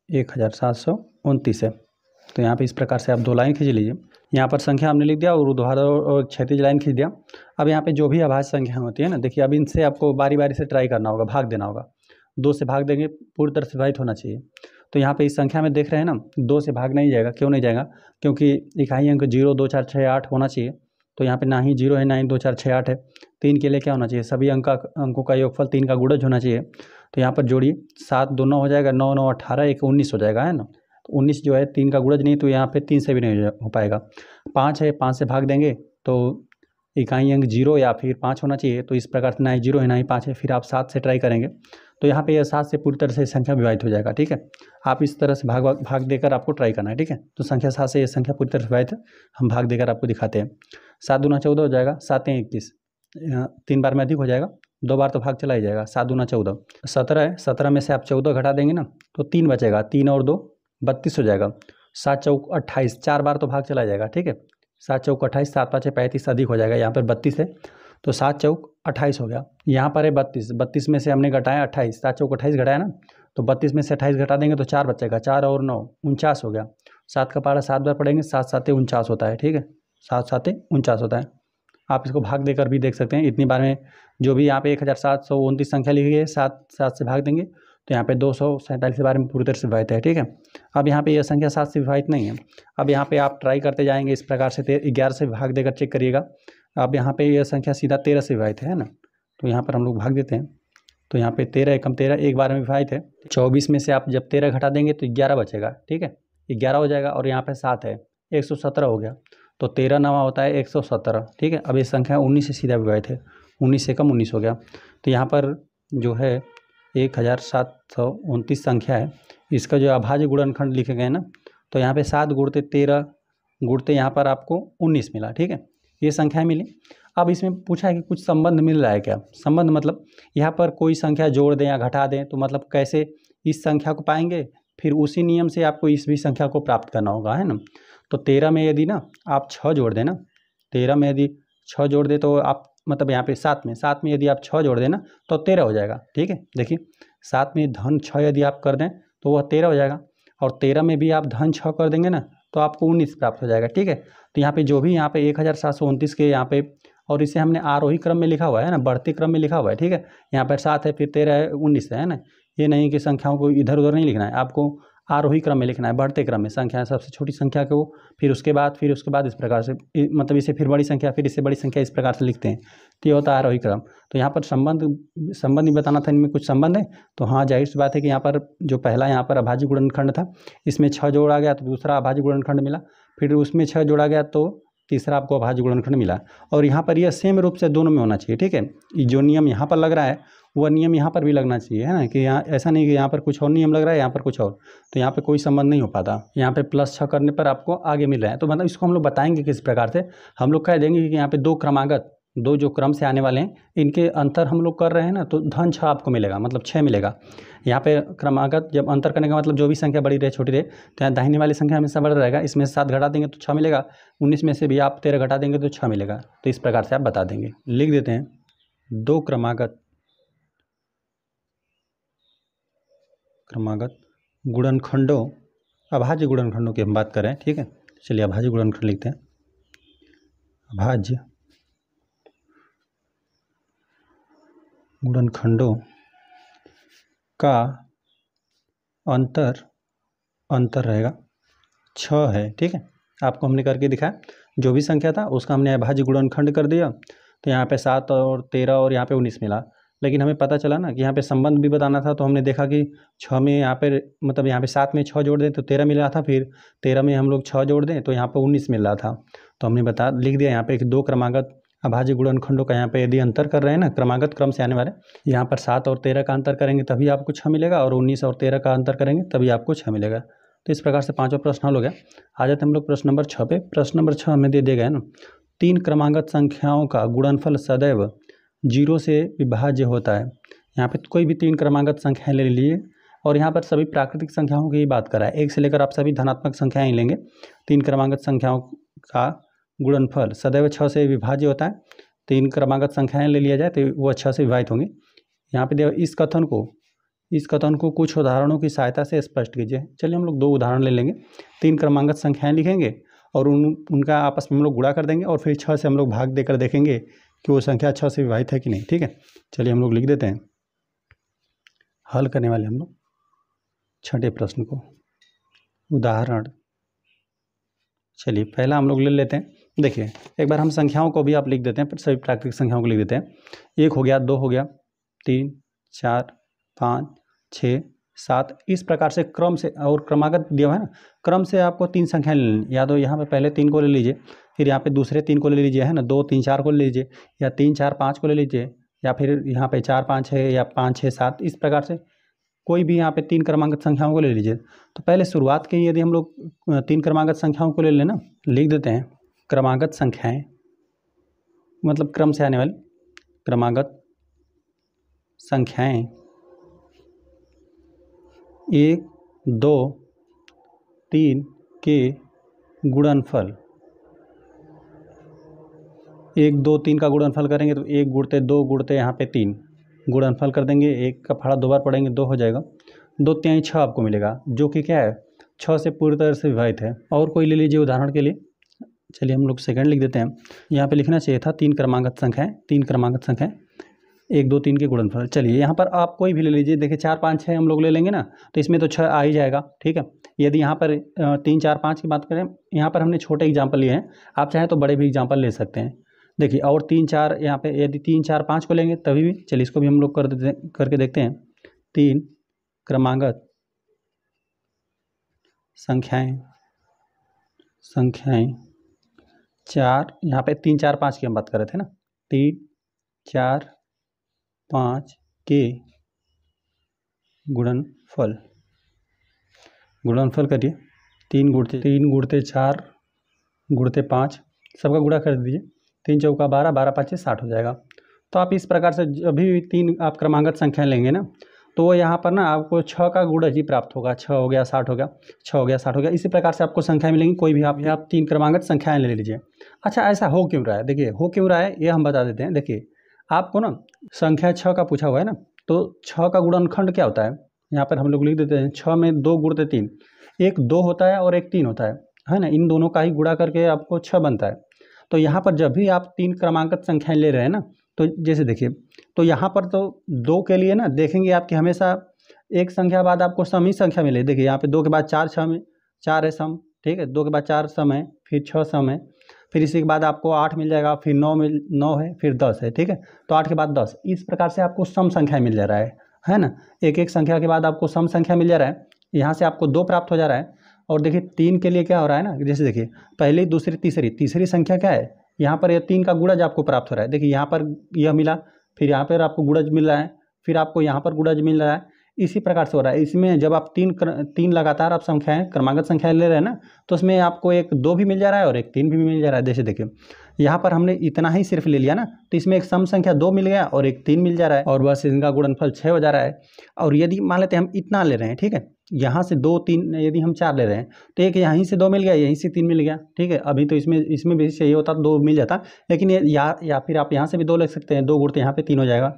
1729 है, तो यहाँ पे इस प्रकार से आप 2 लाइन खींच लीजिए। यहाँ पर संख्या हमने लिख दिया और ऊर्ध्वाधर और क्षैतिज लाइन खींच दिया। अब यहाँ पे जो भी अभाज्य संख्या होती है ना, देखिए अब इनसे आपको बारी बारी से ट्राई करना होगा, भाग देना होगा। 2 से भाग देंगे, पूरी तरह से विभाजित होना चाहिए। तो यहाँ पे इस संख्या में देख रहे हैं ना, 2 से भाग नहीं जाएगा। क्यों नहीं जाएगा? क्योंकि इकाई अंक 0 2 4 6 8 होना चाहिए। तो यहाँ पे ना ही 0 है, ना ही 2 4 6 8 है। 3 के लिए क्या होना चाहिए? सभी अंकों का योगफल 3 का गुणज होना चाहिए। तो यहाँ पर जोड़िए, 7 2 9 हो जाएगा, 9 9 18, 1 19 हो जाएगा, है ना। 19 जो है 3 का गुणज नहीं, तो यहाँ पे 3 से भी नहीं हो पाएगा। 5 है, 5 से भाग देंगे तो इकाई अंक 0 या फिर 5 होना चाहिए। तो इस प्रकार से ना ही 0 है, ना ही 5 है। फिर आप 7 से ट्राई करेंगे तो यहाँ पे यह 7 से पूरी तरह से संख्या विभाजित हो जाएगा, ठीक है। आप इस तरह से भाग देकर आपको ट्राई करना है, ठीक है। तो संख्या 7 से यह संख्या पूरी तरह से विभाजित है, हम भाग देकर आपको दिखाते हैं। 7 दूना 14 हो जाएगा, 7 3 21, 3 बार में अधिक हो जाएगा, 2 बार तो भाग चला ही जाएगा। 7 दूना 14, 17 है। 17 में से आप 14 घटा देंगे ना तो 3 बचेगा, 3 और 2 32 हो जाएगा। 7 चौक 28, 4 बार तो भाग चला जाएगा, ठीक है। 7 चौक 28, 7 पाँच 35, अधिक हो जाएगा। यहाँ पर 32 है तो 7 चौक 28 हो गया। यहाँ पर है 32, 32 में से हमने घटाया 28, 7 चौक 28 घटाया ना तो 32 में से 28 घटा देंगे तो 4 बचेगा, 4 और 9 49 हो गया। 7 का पहाड़ा 7 बार पढ़ेंगे, 7 7 49 होता है, ठीक है। 7 7 49 होता है। आप इसको भाग देकर भी देख सकते हैं। इतनी बार में जो भी यहाँ पे 1729 संख्या लिखी है 7 7 से भाग देंगे तो यहाँ पे 247 के बारे में पूरी तरह से विभाजित है, ठीक है। अब यहाँ पे यह संख्या 7 से विभाजित नहीं है। अब यहाँ पे आप ट्राई करते जाएंगे इस प्रकार से 11 से भाग देकर चेक करिएगा। अब यहाँ पे यह संख्या सीधा 13 से विभाजित है ना, तो यहाँ पर हम लोग भाग देते हैं तो यहाँ पे 13 एकम 13 एक बार में विभाजित है। 24 में से आप जब 13 घटा देंगे तो 11 बचेगा, ठीक है। 11 हो जाएगा और यहाँ पे 7 है, 117 हो गया। तो 13 नवा होता है 117, ठीक है। अब ये संख्या 19 से सीधा विभाजित है, 19 से कम 19 हो गया। तो यहाँ पर जो है 1729 संख्या है, इसका जो अभाज्य गुणनखंड लिखे गए ना तो यहाँ पे 7 गुणते 13 गुणते यहाँ पर आपको 19 मिला, ठीक है। ये संख्या मिली। अब इसमें पूछा है कि कुछ संबंध मिल रहा है क्या। संबंध मतलब यहाँ पर कोई संख्या जोड़ दें या घटा दें तो मतलब कैसे इस संख्या को पाएंगे, फिर उसी नियम से आपको इस भी संख्या को प्राप्त करना होगा, है ना। तो 13 में यदि ना आप 6 जोड़ दें ना, 13 में यदि 6 जोड़ दे तो आप मतलब यहाँ पे 7 में यदि आप 6 जोड़ दें ना तो 13 हो जाएगा, ठीक है। देखिए 7 में धन 6 यदि आप कर दें तो वह 13 हो जाएगा, और 13 में भी आप धन 6 कर देंगे ना तो आपको 19 प्राप्त हो जाएगा, ठीक है। तो यहाँ पे जो भी यहाँ पे 1729 के यहाँ पे, और इसे हमने आरोही क्रम में लिखा हुआ है ना, बढ़ते क्रम में लिखा हुआ है, ठीक है। यहाँ पर 7 है, फिर 13 है, 19 है ना। ये नहीं कि संख्याओं को इधर उधर नहीं लिखना है, आपको आरोही क्रम में लिखना है, बढ़ते क्रम में। संख्या सबसे छोटी संख्या को फिर उसके बाद इस प्रकार से मतलब इसे फिर बड़ी संख्या, फिर इससे बड़ी संख्या, इस प्रकार से लिखते हैं। तो ये होता है आरोही क्रम। तो यहाँ पर संबंध ही बताना था, इनमें कुछ संबंध है। तो हाँ, जाहिर सी बात है कि यहाँ पर जो पहला यहाँ पर अभाज्य गुणनखंड था इसमें 6 जोड़ा गया तो दूसरा अभाज्य गुणनखंड मिला, फिर उसमें 6 जोड़ा गया तो तीसरा आपको अभाज्य गुणनखंड मिला। और यहाँ पर यह सेम रूप से दोनों में होना चाहिए, ठीक है। जो नियम यहाँ पर लग रहा है वह नियम यहाँ पर भी लगना चाहिए, है ना, कि यहाँ ऐसा नहीं कि यहाँ पर कुछ और नियम लग रहा है, यहाँ पर कुछ और, तो यहाँ पे कोई संबंध नहीं हो पाता। यहाँ पे +6 करने पर आपको आगे मिल रहा है। तो मतलब इसको हम लोग बताएंगे किस प्रकार से। हम लोग कह देंगे कि यहाँ पे 2 क्रमागत, 2 जो क्रम से आने वाले हैं इनके अंतर हम लोग कर रहे हैं ना तो धन 6 आपको मिलेगा, मतलब 6 मिलेगा। यहाँ पे क्रमागत जब अंतर करने का मतलब जो भी संख्या बड़ी रहे छोटी रहे तो यहाँ दाहिने वाली संख्या हमेशा बड़ा रहेगा। इसमें से 7 घटा देंगे तो 6 मिलेगा, 19 में से भी आप 13 घटा देंगे तो 6 मिलेगा। तो इस प्रकार से आप बता देंगे। लिख देते हैं 2 क्रमागत गुणनखंडों, अभाज्य गुणनखंडों की हम बात करें, ठीक है। चलिए अभाज्य गुणनखंड लिखते हैं। अभाज्य गुणनखंडों का अंतर रहेगा 6 है, ठीक है। आपको हमने करके दिखाया, जो भी संख्या था उसका हमने अभाज्य गुणनखंड कर दिया। तो यहाँ पे 7 और 13 और यहाँ पे 19 मिला। लेकिन हमें पता चला ना कि यहाँ पे संबंध भी बताना था, तो हमने देखा कि 6 में यहाँ पे मतलब यहाँ पे 7 में 6 जोड़ दें तो 13 मिल रहा था, फिर 13 में हम लोग 6 जोड़ दें तो यहाँ पे 19 मिल रहा था। तो हमने लिख दिया यहाँ पे कि 2 क्रमागत अभाज्य गुणनखंडों का यहाँ पे यदि अंतर कर रहे हैं ना, क्रमागत क्रम से आने वाले, यहाँ पर 7 और 13 का अंतर करेंगे तभी आपको 6 मिलेगा, और 19 और 13 का अंतर करेंगे तभी आपको 6 मिलेगा। तो इस प्रकार से 5वां प्रश्न हल हो गया। आ जाते हम लोग प्रश्न नंबर 6 पे। प्रश्न नंबर 6 हमें दे दिया गया है ना, 3 क्रमागत संख्याओं का गुणनफल सदैव 0 से विभाज्य होता है। यहाँ पे कोई भी 3 क्रमागत संख्याएं ले लीजिए, और यहाँ पर सभी प्राकृतिक संख्याओं की बात करा है, 1 से लेकर आप सभी धनात्मक संख्याएं ही लेंगे। 3 क्रमागत संख्याओं का गुणनफल सदैव 6 से विभाज्य होता है। 3 क्रमागत संख्याएं ले लिया जाए तो वह 6 से विभाजित होंगी। यहाँ पे देखो इस कथन को कुछ उदाहरणों की सहायता से स्पष्ट कीजिए। चलिए हम लोग 2 उदाहरण ले लेंगे। 3 क्रमागत संख्याएं लिखेंगे और उनका आपस में हम लोग गुणा कर देंगे, और फिर 6 से हम लोग भाग देकर देखेंगे कि वो संख्या 6 से विभाजित है कि नहीं, ठीक है। चलिए हम लोग लिख देते हैं। हल करने वाले हम लोग 6ठे प्रश्न को। उदाहरण, चलिए पहला हम लोग ले लेते हैं। देखिए एक बार हम संख्याओं को भी आप लिख देते हैं, सभी प्राकृतिक संख्याओं को लिख देते हैं। 1 हो गया, 2 हो गया, 3 4 5 6 7, इस प्रकार से क्रम से, और क्रमागत दिया हुआ है ना, क्रम से आपको 3 संख्याएं ले लेनी। या तो यहाँ पे पहले 3 को ले लीजिए, फिर यहाँ पे दूसरे 3 को ले लीजिए, है ना, 2 3 4 को ले लीजिए, या 3 4 5 को ले लीजिए, या फिर यहाँ पे 4 5 6 या 5 6 7, इस प्रकार से कोई भी यहाँ पे 3 क्रमागत संख्याओं को ले लीजिए। तो पहले शुरुआत के यदि हम लोग 3 क्रमागत संख्याओं को ले लेना, लिख देते हैं क्रमागत संख्याएं, मतलब क्रम से आने वाली क्रमागत संख्याएं 1, 2, 3 के गुणनफल। 1, 2, 3 का गुणनफल करेंगे तो 1 गुणते 2 गुणते यहाँ पे 3 गुणनफल कर देंगे, 1 का फाड़ा 2 बार पढ़ेंगे 2 हो जाएगा, 2 तिहाई 6 आपको मिलेगा, जो कि क्या है 6 से पूरी तरह से विभाजित है। और कोई ले लीजिए उदाहरण के लिए, चलिए हम लोग सेकंड लिख देते हैं। यहाँ पे लिखना चाहिए था 3 क्रमांकित संख्याएं, 3 क्रमांकित संख्याएं 1, 2, 3 के गुणनफल। चलिए यहाँ पर आप कोई भी ले लीजिए, देखिए 4, 5, 6 हम लोग ले लेंगे ना, तो इसमें तो 6 आ ही जाएगा, ठीक है। यदि यहाँ पर 3, 4, 5 की बात करें, यहाँ पर हमने छोटे एग्जाम्पल लिए हैं, आप चाहें तो बड़े भी एग्जाम्पल ले सकते हैं। देखिए और 3, 4 यहाँ पे यदि 3, 4, 5 को लेंगे तभी भी, चलिए इसको भी हम लोग करके देखते हैं। 3 क्रमांकित संख्याएं 4, यहाँ पे 3, 4, 5 की हम बात कर रहे थे ना, 3, 4, 5 के गुणनफल करिए। 3 गुणते 4 गुणते 5 सबका गुणा कर दीजिए, 3 चौका 12, 12 5 60 हो जाएगा। तो आप इस प्रकार से जब भी 3 आप क्रमांकित संख्या लेंगे ना, तो यहाँ पर ना आपको 6 का गुणज ही प्राप्त होगा। 6 हो गया 60 हो गया, 6 हो गया 60 हो गया, इसी प्रकार से आपको संख्या मिलेंगी। कोई भी आप 3 क्रमांकित संख्याएं ले लीजिए। अच्छा ऐसा हो क्यों रहा है, देखिए हो क्यों रहा है ये हम बता देते हैं। देखिए आपको ना संख्या 6 का पूछा हुआ है ना, तो 6 का गुणनखंड क्या होता है, यहाँ पर हम लोग लिख देते हैं। 6 में 2 गुणते 3, एक 2 होता है और एक 3 होता है ना, इन दोनों का ही गुणा करके आपको 6 बनता है। तो यहाँ पर जब भी आप 3 क्रमांकित संख्याएं ले रहे हैं ना, तो जैसे देखिए, तो यहाँ पर तो 2 के लिए ना देखेंगे आपकी हमेशा एक संख्या बाद आपको सम ही संख्या मिले। देखिए यहाँ पे 2 के बाद 4 6 में 4 है सम, ठीक है, 2 के बाद 4 सम है, फिर 6 सम है, फिर इसी के बाद आपको 8 मिल जाएगा, फिर 9 है, फिर 10 है, ठीक है। तो 8 के बाद 10, इस प्रकार से आपको सम संख्या मिल जा रहा है ना। एक एक संख्या के बाद आपको सम संख्या मिल जा रहा है, यहाँ से आपको 2 प्राप्त हो जा रहा है। और देखिए 3 के लिए क्या हो रहा है ना, जैसे देखिए पहली, दूसरी, तीसरी संख्या क्या है, यहाँ पर यह 3 का गुणज आपको प्राप्त हो रहा है। देखिए यहाँ पर यह मिला, फिर यहाँ पर आपको गुणज मिल रहा है, फिर आपको यहाँ पर गुणज मिल रहा है, इसी प्रकार से हो रहा है। इसमें जब आप 3 लगातार आप संख्याएं क्रमांकित संख्याएं ले रहे हैं ना, तो उसमें आपको एक 2 भी मिल जा रहा है और एक 3 भी मिल जा रहा है। जैसे देखिए यहाँ पर हमने इतना ही सिर्फ ले लिया ना, तो इसमें एक सम संख्या 2 मिल गया और एक 3 मिल जा रहा है, और बस इनका गुणनफल 6 हो जा रहा है। और यदि मान लेते हैं हम इतना ले रहे हैं, ठीक है, यहाँ से 2 3, यदि हम 4 ले रहे हैं, तो एक यहीं से 2 मिल गया, यहीं से 3 मिल गया, ठीक है। अभी तो इसमें भी चाहिए होता 2 मिल जाता, लेकिन या फिर आप यहाँ से भी 2 ले सकते हैं, 2 गुणते यहाँ पे 3 हो जाएगा।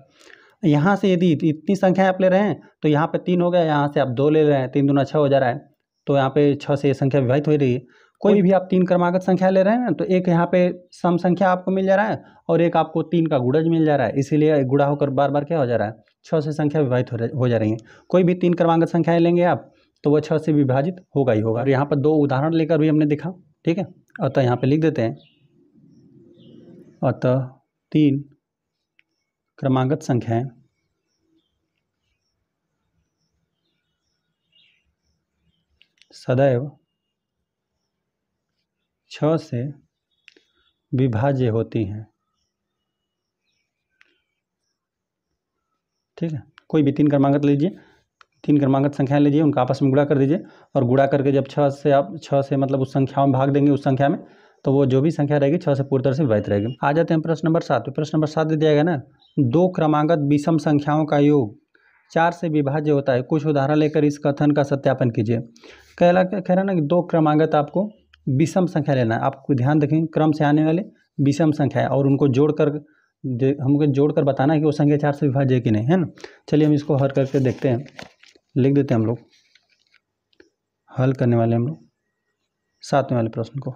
यहाँ से यदि इतनी संख्या आप ले रहे हैं तो यहाँ पे 3 हो गया, यहाँ से आप 2 ले रहे हैं, 3 दूना 6 हो जा रहा है, तो यहाँ पे 6 से ये संख्या विभाजित हो रही है। कोई भी आप 3 क्रमांकित संख्या ले रहे हैं ना, तो एक यहाँ पे सम संख्या आपको मिल जा रहा है और एक आपको 3 का गुणज मिल जा रहा है, इसीलिए गुणा होकर बार बार क्या हो जा रहा है, 6 से संख्या विभाजित हो जा रही है। कोई भी 3 क्रमांकित संख्याएं लेंगे आप, तो वह 6 से विभाजित होगा ही होगा। और यहाँ पर 2 उदाहरण लेकर भी हमने देखा, ठीक है। अतः यहाँ पे लिख देते हैं, अतः 3 क्रमांकित संख्याएं सदैव 6 से विभाज्य होती हैं, ठीक है। कोई भी 3 क्रमांकित लीजिए, 3 क्रमांकित संख्याएं लीजिए, उनका आपस में गुणा कर दीजिए, और गुणा करके जब 6 से मतलब उस संख्या में भाग देंगे उस संख्या में, तो वो जो भी संख्या रहेगी 6 से पूरी तरह से विभाजित रहेगी। आ जाते हैं प्रश्न नंबर 7 पे। प्रश्न नंबर 7 दे दिया गया ना, 2 क्रमांकित विषम संख्याओं का योग 4 से विभाज्य होता है, कुछ उदाहरण लेकर इस कथन का सत्यापन कीजिए। कह रहा है ना कि 2 क्रमांकित आपको विषम संख्या लेना है। आपको ध्यान रखें, क्रम से आने वाले विषम संख्या है और उनको हमको जोड़कर बताना है कि वो संख्या 4 से विभाज्य है कि नहीं, है ना। चलिए हम इसको हल करके देखते हैं, लिख देते हैं हम लोग, हल करने वाले हम लोग 7वें वाले प्रश्न को।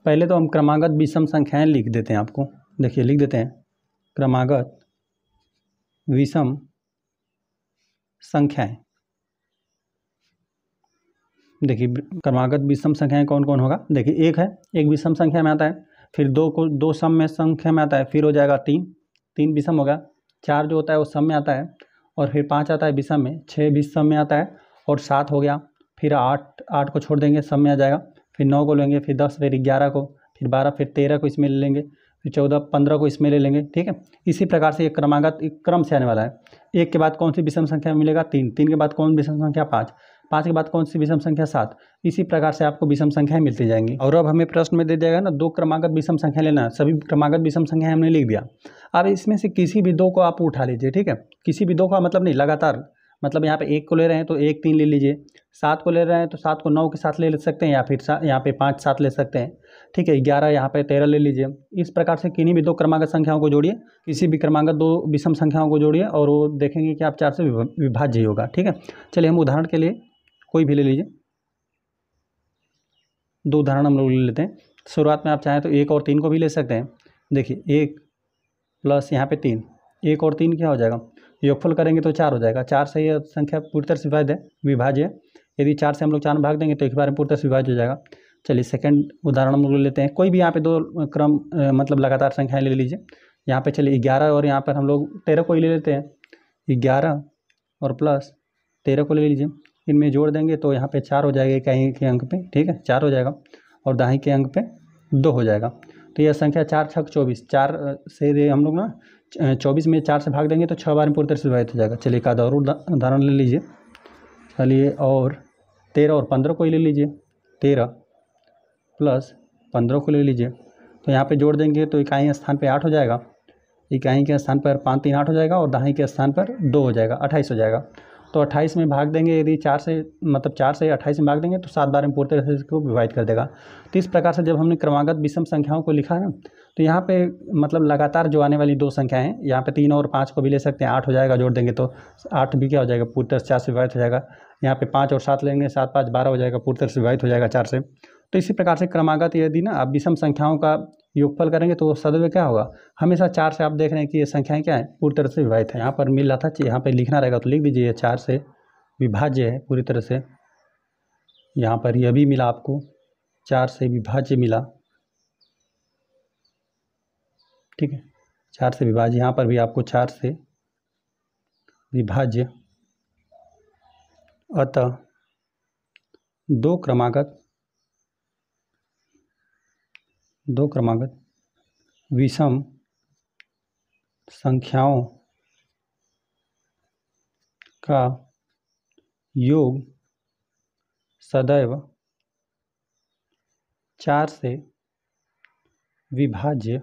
पहले तो हम क्रमागत विषम संख्याएं लिख देते हैं आपको। देखिए लिख देते हैं, क्रमागत विषम संख्याएं। देखिए क्रमागत विषम संख्याएं कौन कौन होगा, देखिए एक विषम संख्या में आता है, फिर 2 सम में संख्या में आता है, फिर हो जाएगा 3 विषम होगा, 4 जो होता है वो सम में आता है, और फिर 5 आता है विषम में, 6 विषम में आता है, और 7 हो गया, फिर 8 को छोड़ देंगे सम में आ जाएगा, फिर 9 को लेंगे, फिर 10, फिर 11 को, फिर 12, फिर 13 को इसमें ले लेंगे, फिर 14, 15 को इसमें ले लेंगे, ठीक है। इसी प्रकार से एक क्रमागत एक क्रम से आने वाला है। 1 के बाद कौन सी विषम संख्या मिलेगा, 3 के बाद कौन विषम संख्या 5, 5 के बाद कौन सी विषम संख्या 7। इसी प्रकार से आपको विषम संख्याएं मिलती जाएंगी। और अब हमें प्रश्न में दे दिया गया ना 2 क्रमागत विषम संख्या लेना है। सभी क्रमागत विषम संख्या हमने लिख दिया। अब इसमें से किसी भी 2 को आप उठा लीजिए, ठीक है। किसी भी 2 का मतलब नहीं, लगातार, मतलब यहाँ पे 1 को ले रहे हैं तो 1 3 ले लीजिए, 7 को ले रहे हैं तो 7 को 9 के साथ ले सकते हैं, या फिर यहाँ पे 5 7 ले सकते हैं, ठीक है। 11 यहाँ पे 13 ले लीजिए। इस प्रकार से किन्हीं भी 2 क्रमागत संख्याओं को जोड़िए, किसी भी क्रमागत 2 विषम संख्याओं को जोड़िए और वो देखेंगे कि आप 4 से विभाज्य ही होगा, ठीक है। चलिए हम उदाहरण के लिए कोई भी ले लीजिए, 2 उदाहरण हम लोग ले लेते हैं। शुरुआत में आप चाहें तो 1 और 3 को भी ले सकते हैं। देखिए 1 प्लस यहाँ पे 3, 1 और 3 क्या हो जाएगा, योगफल करेंगे तो 4 हो जाएगा। 4 से ये संख्या पूरी तरह से विभाज्य है। यदि 4 से हम लोग 4 में भाग देंगे तो एक बार में पूरी तरह से विभाज्य हो जाएगा। चलिए सेकंड उदाहरण हम लोग लेते हैं। कोई भी यहाँ पे 2 क्रम मतलब लगातार संख्याएं ले लीजिए। यहाँ पे चलिए 11 और यहाँ पर हम लोग 13 को ही ले लेते हैं। 11 और प्लस 13 को ले लीजिए, इनमें जोड़ देंगे तो यहाँ पे 4 हो जाएगा इकाई के अंक पे, ठीक है, 4 हो जाएगा और दाहिने के अंक पे 2 हो जाएगा। तो यह संख्या 4 6 24, 4 से हम लोग ना 24 में 4 से भाग देंगे तो 6 बार में पूरी तरह से विभाजित हो जाएगा। चलिए एक आधा और उदाहरण ले लीजिए। चलिए और 13 और 15 को ही ले लीजिए, 13 प्लस 15 को ले लीजिए, तो यहाँ पे जोड़ देंगे तो इकाई स्थान पे 8 हो जाएगा, इकाई के स्थान पर 5 3 8 हो जाएगा और दाहिने के स्थान पर 2 हो जाएगा, 28 हो जाएगा। तो 28 में भाग देंगे, यदि 4 से मतलब 4 से 28 में भाग देंगे तो 7 बार में पूरी तरह से इसको विभाजित कर देगा। तो इस प्रकार से जब हमने क्रमागत विषम संख्याओं को लिखा है तो यहाँ पे मतलब लगातार जो आने वाली 2 संख्याएं हैं, यहाँ पे 3 और 5 को भी ले सकते हैं, 8 हो जाएगा, जोड़ देंगे तो 8 भी क्या हो जाएगा, पूरी तरह से 4 से विभाजित हो जाएगा। यहाँ पे 5 और 7 लेंगे, 7 5 12 हो जाएगा, पूरी तरह से विभाजित हो जाएगा 4 से। तो इसी प्रकार से क्रमागत यदि ना आप विषम संख्याओं का योगफल करेंगे तो सदैव क्या होगा, हमेशा 4 से आप देख रहे हैं कि ये संख्याएं क्या है, पूरी तरह से विभाजित है। यहाँ पर मिल रहा था, यहाँ पे लिखना रहेगा तो लिख दीजिए 4 से विभाज्य है पूरी तरह से। यहाँ पर यह भी मिला आपको, 4 से विभाज्य मिला, ठीक है, 4 से विभाज्य। यहाँ पर भी आपको 4 से विभाज्य, अतः 2 क्रमागत विषम संख्याओं का योग सदैव 4 से विभाज्य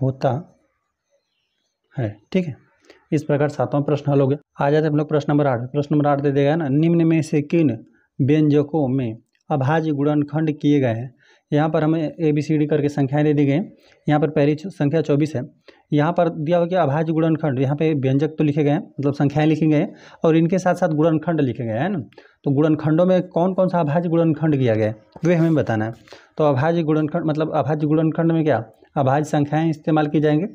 होता है, ठीक है। इस प्रकार 7वां प्रश्न हल हो गया। आ जाते हैं हम लोग प्रश्न नंबर 8। प्रश्न नंबर 8 दे देगा ना, निम्न में से किन व्यंजकों में अभाज्य गुणनखंड किए गए हैं। यहाँ पर हमें ABCD करके संख्याएं दे दी गई हैं। यहाँ पर पहली संख्या 24 है। यहाँ पर दिया हुआ कि अभाज्य गुणनखंड, यहाँ पे व्यंजक तो लिखे गए हैं, मतलब संख्याएं लिखी गई हैं और इनके साथ साथ गुणनखंड लिखे गए हैं ना। तो गुणनखंडों में कौन कौन सा अभाज्य गुणनखंड किया गया है वे हमें बताना है। तो अभाज्य गुणनखंड मतलब अभाज्य गुणनखंड में क्या, अभाज्य संख्याएं इस्तेमाल की जाएंगी।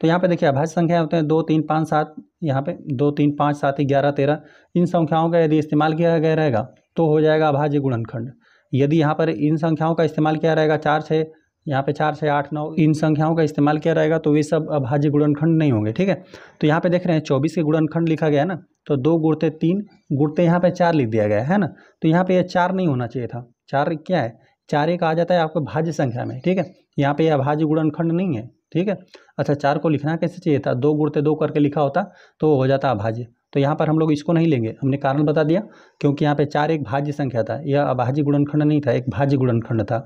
तो यहाँ पे देखिए अभाज्य संख्याएं होते हैं 2 3 5 7, यहाँ पे 2 3 5 7 11 13। इन संख्याओं का यदि इस्तेमाल किया गया रहेगा तो हो जाएगा अभाज्य गुणनखंड। यदि यहाँ पर इन संख्याओं का इस्तेमाल किया रहेगा 4 6, यहाँ पे 4 6 8 9, इन संख्याओं का इस्तेमाल किया रहेगा तो वे सब अभाज्य गुणनखंड नहीं होंगे, ठीक है। तो यहाँ पे देख रहे हैं 24 के गुणनखंड लिखा गया है ना, तो 2 गुणते 3 गुणते यहाँ पे 4 लिख दिया गया है ना। तो यहाँ पे यह 4 नहीं होना चाहिए था, 4 क्या है, 4 एक आ जाता है आपको भाज्य संख्या में, ठीक है। यहाँ पे यह अभाज्य गुणनखंड नहीं है, ठीक है। अच्छा 4 को लिखना कैसे चाहिए था, 2 गुणते 2 करके लिखा होता तो हो जाता अभाज्य। तो यहाँ पर हम लोग इसको नहीं लेंगे, हमने कारण बता दिया, क्योंकि यहाँ पे 4 एक भाज्य संख्या था, यह अभाज्य गुणनखंड नहीं था, एक भाज्य गुणनखंड था।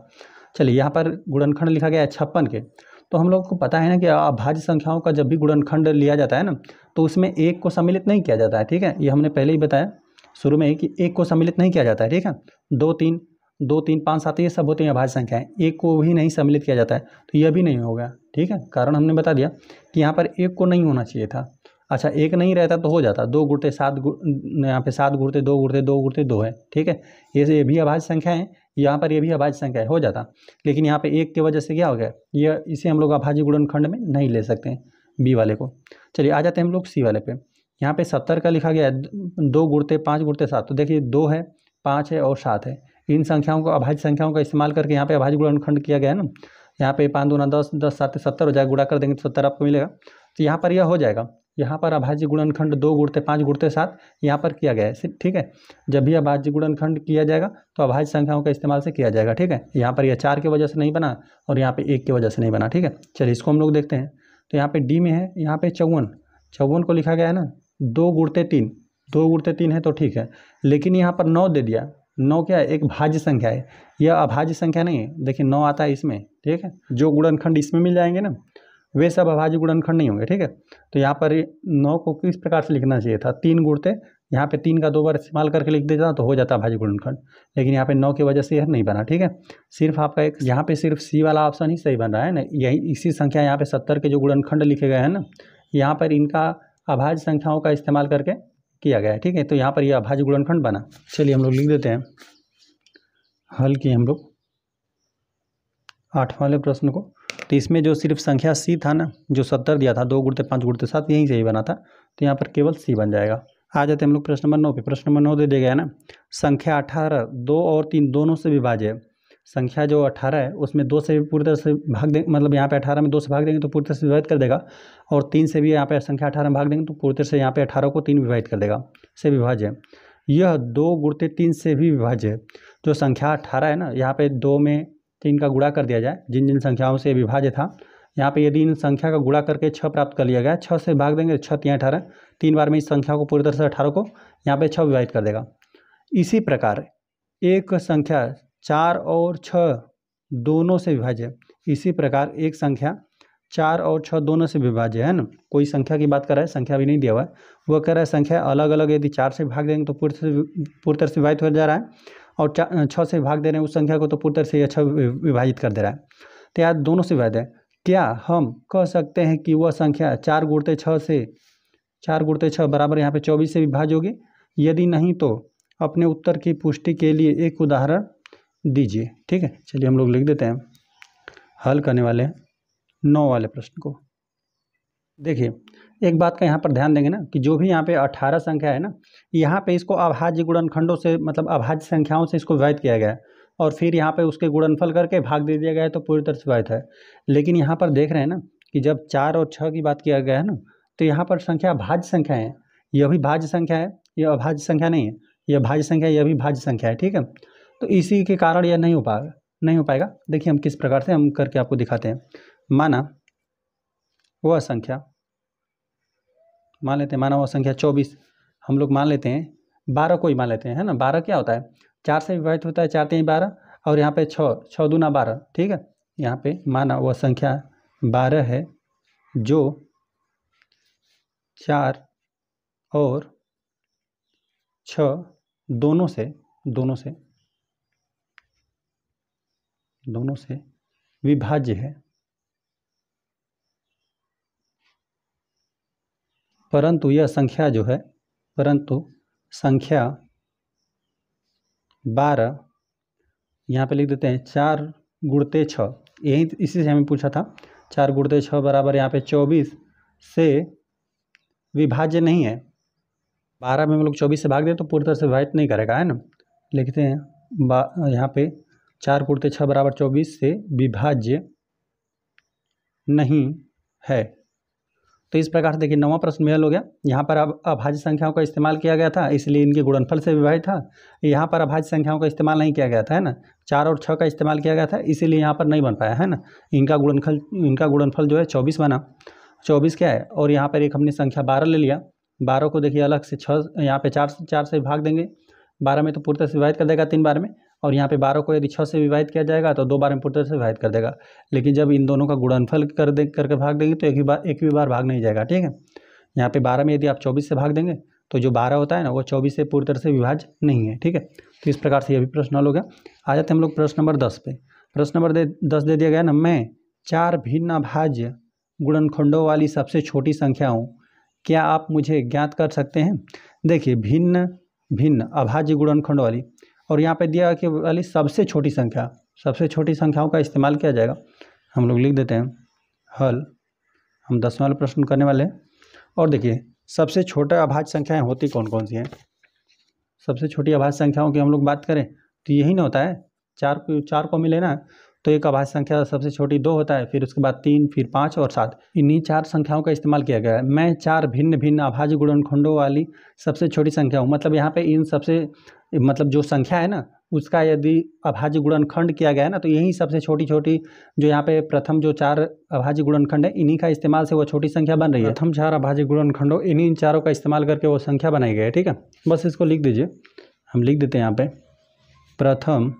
चलिए यहाँ पर गुणनखंड लिखा गया है 56 के। तो हम लोग को पता है ना कि अभाज्य संख्याओं का जब भी गुणनखंड लिया जाता है ना तो उसमें एक को सम्मिलित नहीं किया जाता है, ठीक है। ये हमने पहले ही बताया शुरू में ही कि एक को सम्मिलित नहीं किया जाता है, ठीक है। 2 3 5 7 ये सब होते हैं अभाज्य संख्याएं, एक को भी नहीं सम्मिलित किया जाता है, तो यह भी नहीं होगा, ठीक है। कारण हमने बता दिया कि यहाँ पर एक को नहीं होना चाहिए था। अच्छा एक नहीं रहता तो हो जाता 2 गुणते 7, यहाँ पे 7 गुणते 2 गुणते 2 गुणते 2 है, ठीक है। ये भी अभाज्य संख्या है, यहाँ पर ये भी अभाज्य संख्या है, हो जाता। लेकिन यहाँ पे एक की वजह से क्या हो गया, यह इसे हम लोग अभाज्य गुणनखंड में नहीं ले सकते हैं, बी वाले को। चलिए आ जाते हैं हम लोग सी वाले पे। यहाँ पे 70 का लिखा गया है 2 गुणते 5 गुणते 7। तो देखिए 2 है, 5 है और 7 है। इन संख्याओं को अभाज्य संख्याओं का इस्तेमाल करके यहाँ पे अभाज्य गुणनखंड किया गया है ना। यहाँ पे 5 दूना 10, 10 7 70 हो जाएगा, गुणा कर देंगे तो 70 आपको मिलेगा। तो यहाँ पर यह हो जाएगा, यहाँ पर अभाज्य गुणनखंड 2 गुणते 5 गुणते 7 यहाँ पर किया गया है, ठीक है। जब भी अभाज्य गुणनखंड किया जाएगा तो अभाज्य संख्याओं का इस्तेमाल से किया जाएगा, ठीक है। यहाँ पर यह 4 की वजह से नहीं बना और यहाँ पे 1 की वजह से नहीं बना, ठीक है। चलिए इसको हम लोग देखते हैं। तो यहाँ पे डी में है, यहाँ पे 54 को लिखा गया है ना 2 गुणते 3, 2 गुणते 3 है तो ठीक है, लेकिन यहाँ पर 9 दे दिया। 9 क्या है, एक भाज्य संख्या है, यह अभाज्य संख्या नहीं है। देखिए 9 आता है इसमें, ठीक है, जो गुणनखंड इसमें मिल जाएंगे ना वे सब अभाज्य गुणनखंड नहीं होंगे, ठीक है। तो यहाँ पर 9 को किस प्रकार से लिखना चाहिए था, 3 गुणते, यहाँ पे 3 का 2 बार इस्तेमाल करके लिख देता तो हो जाता अभाज्य गुणनखंड, लेकिन यहाँ पे 9 की वजह से यह नहीं बना, ठीक है। सिर्फ आपका एक यहाँ पे सिर्फ सी वाला ऑप्शन ही सही बन रहा है ना, यही इसी संख्या यहाँ पे 70 के जो गुणनखंड लिखे गए हैं ना, यहाँ पर इनका अभाज्य संख्याओं का इस्तेमाल करके किया गया है, ठीक है। तो यहाँ पर यह अभाज्य गुणनखंड बना। चलिए हम लोग लिख देते हैं, हल किए हम लोग 8 वाले प्रश्न को। तो इसमें जो सिर्फ संख्या सी था ना, जो 70 दिया था, 2 गुणते 5 गुणते 7, यहीं से ही बना था, तो यहाँ पर केवल सी बन जाएगा। आ जाते हैं हम लोग प्रश्न नंबर 9 पे। प्रश्न नंबर 9 दे दिया गया है ना, संख्या 18 2 और 3 दोनों से विभाज्य है। संख्या जो 18 है उसमें 2 से भी पूरी तरह से भाग दें, मतलब यहाँ पे 18 में 2 से भाग देंगे तो पूरी तरह से विभाजित कर देगा, और 3 से भी यहाँ पे संख्या 18 में भाग देंगे तो पूरी तरह से यहाँ पे 18 को 3 विभाजित कर देगा, से विभाज्य है। यह 2 गुणते 3 से भी विभाज्य है। जो संख्या 18 है ना, यहाँ पे 2 में 3 का गुणा कर दिया जाए, जिन जिन संख्याओं से विभाज्य था, यहाँ पे यदि इन संख्या का गुणा करके 6 प्राप्त कर लिया गया, 6 से भाग देंगे, 6 3 18, 3 बार में इस संख्या को पूरी तरह से 18 को यहाँ पे 6 विभाजित कर देगा। इसी प्रकार एक संख्या 4 और 6 दोनों से विभाज्य है। इसी प्रकार एक संख्या 4 और 6 दोनों से विभाज्य है ना, कोई संख्या की बात कर रहा है, संख्या भी नहीं दिया हुआ है, वह कह रहा है संख्या अलग अलग यदि 4 से भाग देंगे तो पूरी तरह से विभाजित हो जा रहा है, और 6 से भाग दे रहे हैं उस संख्या को तो पूरी तरह से 6 विभाजित कर दे रहा है। तो यार दोनों से विभाजित है। क्या हम कह सकते हैं कि वह संख्या 4 गुणते 6 बराबर यहाँ पे 24 से विभाज्य होगी? यदि नहीं तो अपने उत्तर की पुष्टि के लिए एक उदाहरण दीजिए, ठीक है। चलिए हम लोग लिख देते हैं, हल करने वाले हैं 9 वाले प्रश्न को। देखिए एक बात का यहाँ पर ध्यान देंगे ना कि जो भी यहाँ पे 18 संख्या है ना, यहाँ पे इसको अभाज्य गुणनखंडों से, मतलब अभाज्य संख्याओं से इसको विभाजित किया गया है, और फिर यहाँ पे उसके गुणनफल करके भाग दे दिया गया है, तो पूरी तरह से विभाजित है। लेकिन यहाँ पर देख रहे हैं ना कि जब 4 और 6 की बात किया गया है ना, तो यहाँ पर संख्या भाज्य संख्या है, यह भी भाज्य संख्या है, यह अभाज्य संख्या नहीं है, यह भाज्य संख्या है, यह भी भाज्य संख्या है, ठीक है। तो इसी के कारण यह नहीं हो पाएगा। देखिए हम किस प्रकार से हम करके आपको दिखाते हैं। माना वह संख्या, मान लेते हैं, माना वह संख्या 24, हम लोग मान लेते हैं 12 को ही मान लेते हैं, है ना। 12 क्या होता है, 4 से विभाजित होता है, 4 3 12, और यहाँ पे 6 दूना 12, ठीक है। यहाँ पे माना वह संख्या 12 है जो 4 और 6 दोनों से विभाज्य है, परंतु यह संख्या जो है, संख्या 12, यहाँ पे लिख देते हैं 4 गुणते 6, यही इसी से हमें पूछा था, 4 गुणते 6 बराबर यहाँ पे 24 से विभाज्य नहीं है। 12 में हम लोग 24 से भाग दें तो पूरी तरह से विभाजित नहीं करेगा, है ना। लिखते हैं यहाँ पे 4 गुणते 6 बराबर 24 से विभाज्य नहीं है। तो इस प्रकार से देखिए 9वां प्रश्न में हल हो गया। यहाँ पर अब अभाज्य संख्याओं का इस्तेमाल किया गया था, इसलिए इनके गुणनफल से विभाजित था। यहाँ पर अभाज्य संख्याओं का इस्तेमाल नहीं किया गया था, है ना, 4 और 6 का इस्तेमाल किया गया था, इसीलिए यहाँ पर नहीं बन पाया, है ना। इनका गुणनफल जो है 24 बना, 24 क्या है, और यहाँ पर एक हमने संख्या 12 ले लिया। 12 को देखिए अलग से 6, यहाँ पे 4 से भाग देंगे, 12 में तो पूरी तरह से विभाजित कर देगा 3 बार में, और यहाँ पे 12 को यदि 6 से विभाजित किया जाएगा तो 2 बार में पूरी तरह से विभाजित कर देगा। लेकिन जब इन दोनों का गुणनफल करके भाग देंगे तो एक भी बार भाग नहीं जाएगा, ठीक है। यहाँ पे 12 में यदि आप 24 से भाग देंगे तो जो 12 होता है ना, वो 24 से पूरी तरह से विभाज्य नहीं है, ठीक है। तो इस प्रकार से यह भी प्रश्न हल हो गया। आ जाते हैं हम लोग प्रश्न नंबर 10 पे। प्रश्न नंबर 10 दे दिया गया ना, मैं 4 भिन्न अभाज्य गुणनखंडों वाली सबसे छोटी संख्या हूँ, क्या आप मुझे ज्ञात कर सकते हैं? देखिए भिन्न अभाज्य गुणनखंडों वाली, और यहाँ पे दिया कि वाली सबसे छोटी संख्याओं का इस्तेमाल किया जाएगा। हम लोग लिख देते हैं, हल हम 10वां वाला प्रश्न करने वाले हैं। और देखिए सबसे छोटा अभाज्य संख्याएं होती कौन कौन सी हैं? सबसे छोटी अभाज्य संख्याओं की हम लोग बात करें तो यही ना होता है, 4 को मिले ना, तो एक अभाज्य संख्या सबसे छोटी 2 होता है, फिर उसके बाद 3, फिर 5 और 7, इन्हीं 4 संख्याओं का इस्तेमाल किया गया है। मैं 4 भिन्न अभाज्य गुणनखंडों वाली सबसे छोटी संख्या हूँ, मतलब यहाँ पे इन सबसे, मतलब जो संख्या है ना उसका यदि अभाज्य गुणनखंड किया गया है ना, तो यही सबसे छोटी छोटी जो यहाँ पे प्रथम जो 4 अभाज्य गुणनखंड है, इन्हीं का इस्तेमाल से वो छोटी संख्या बन रही है। प्रथम 4 अभाज्य गुणनखंडों, इन्हीं चारों का इस्तेमाल करके वो संख्या बनाई गई है। ठीक है, बस इसको लिख दीजिए। हम लिख देते हैं यहाँ पे प्रथम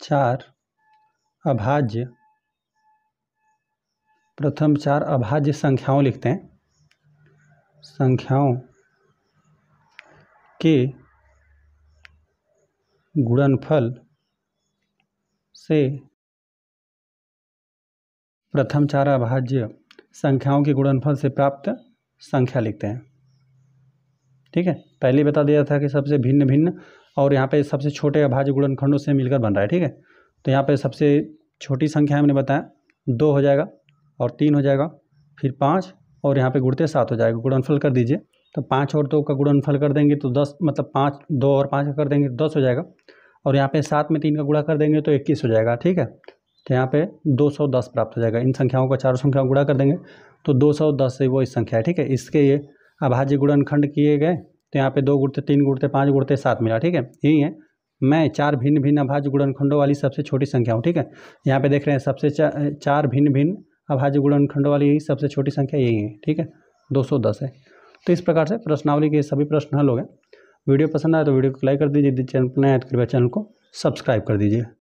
4 अभाज्य संख्याओं लिखते हैं, संख्याओं के गुणनफल से प्रथम 4 अभाज्य संख्याओं के गुणनफल से प्राप्त संख्या लिखते हैं। ठीक है, पहले बता दिया था कि सबसे भिन्न भिन्न, और यहाँ पे सबसे छोटे अभाज्य गुणनखंडों से मिलकर बन रहा है। ठीक है, तो यहाँ पे सबसे छोटी संख्या हमने बताया 2 हो जाएगा, और 3 हो जाएगा, फिर 5, और यहाँ पे गुणते 7 हो जाएगा। गुणनफल कर दीजिए, तो 5 और 2 का गुणनफल कर देंगे तो 10, मतलब 5, 2 और 5 का कर देंगे तो 10 हो जाएगा, और यहाँ पे 7 में 3 का गुणा कर देंगे तो 21 हो जाएगा। ठीक है, तो यहाँ पे 210 प्राप्त हो जाएगा। इन संख्याओं का चारों संख्याओं गुणा कर देंगे तो 210 से वो इस संख्या है। ठीक है, इसके ये अभाज्य गुणनखंड किए गए, तो यहाँ पे 2 गुणते 3 गुणते 5 गुणते 7 मिला। ठीक है, यही है। मैं 4 भिन्न भिन्न अभाज्य गुणनखंडों वाली सबसे छोटी संख्या हूँ। ठीक है, यहाँ पे देख रहे हैं सबसे 4 भिन्न भिन्न अभाज्य गुणनखंडों वाली यही सबसे छोटी संख्या यही है। ठीक है, 210 है। तो इस प्रकार से प्रश्नावली के सभी प्रश्न हल हो गए। वीडियो पसंद आए तो वीडियो को लाइक कर दीजिए, चैनल पर नया है तो कृपया चैनल को सब्सक्राइब कर दीजिए।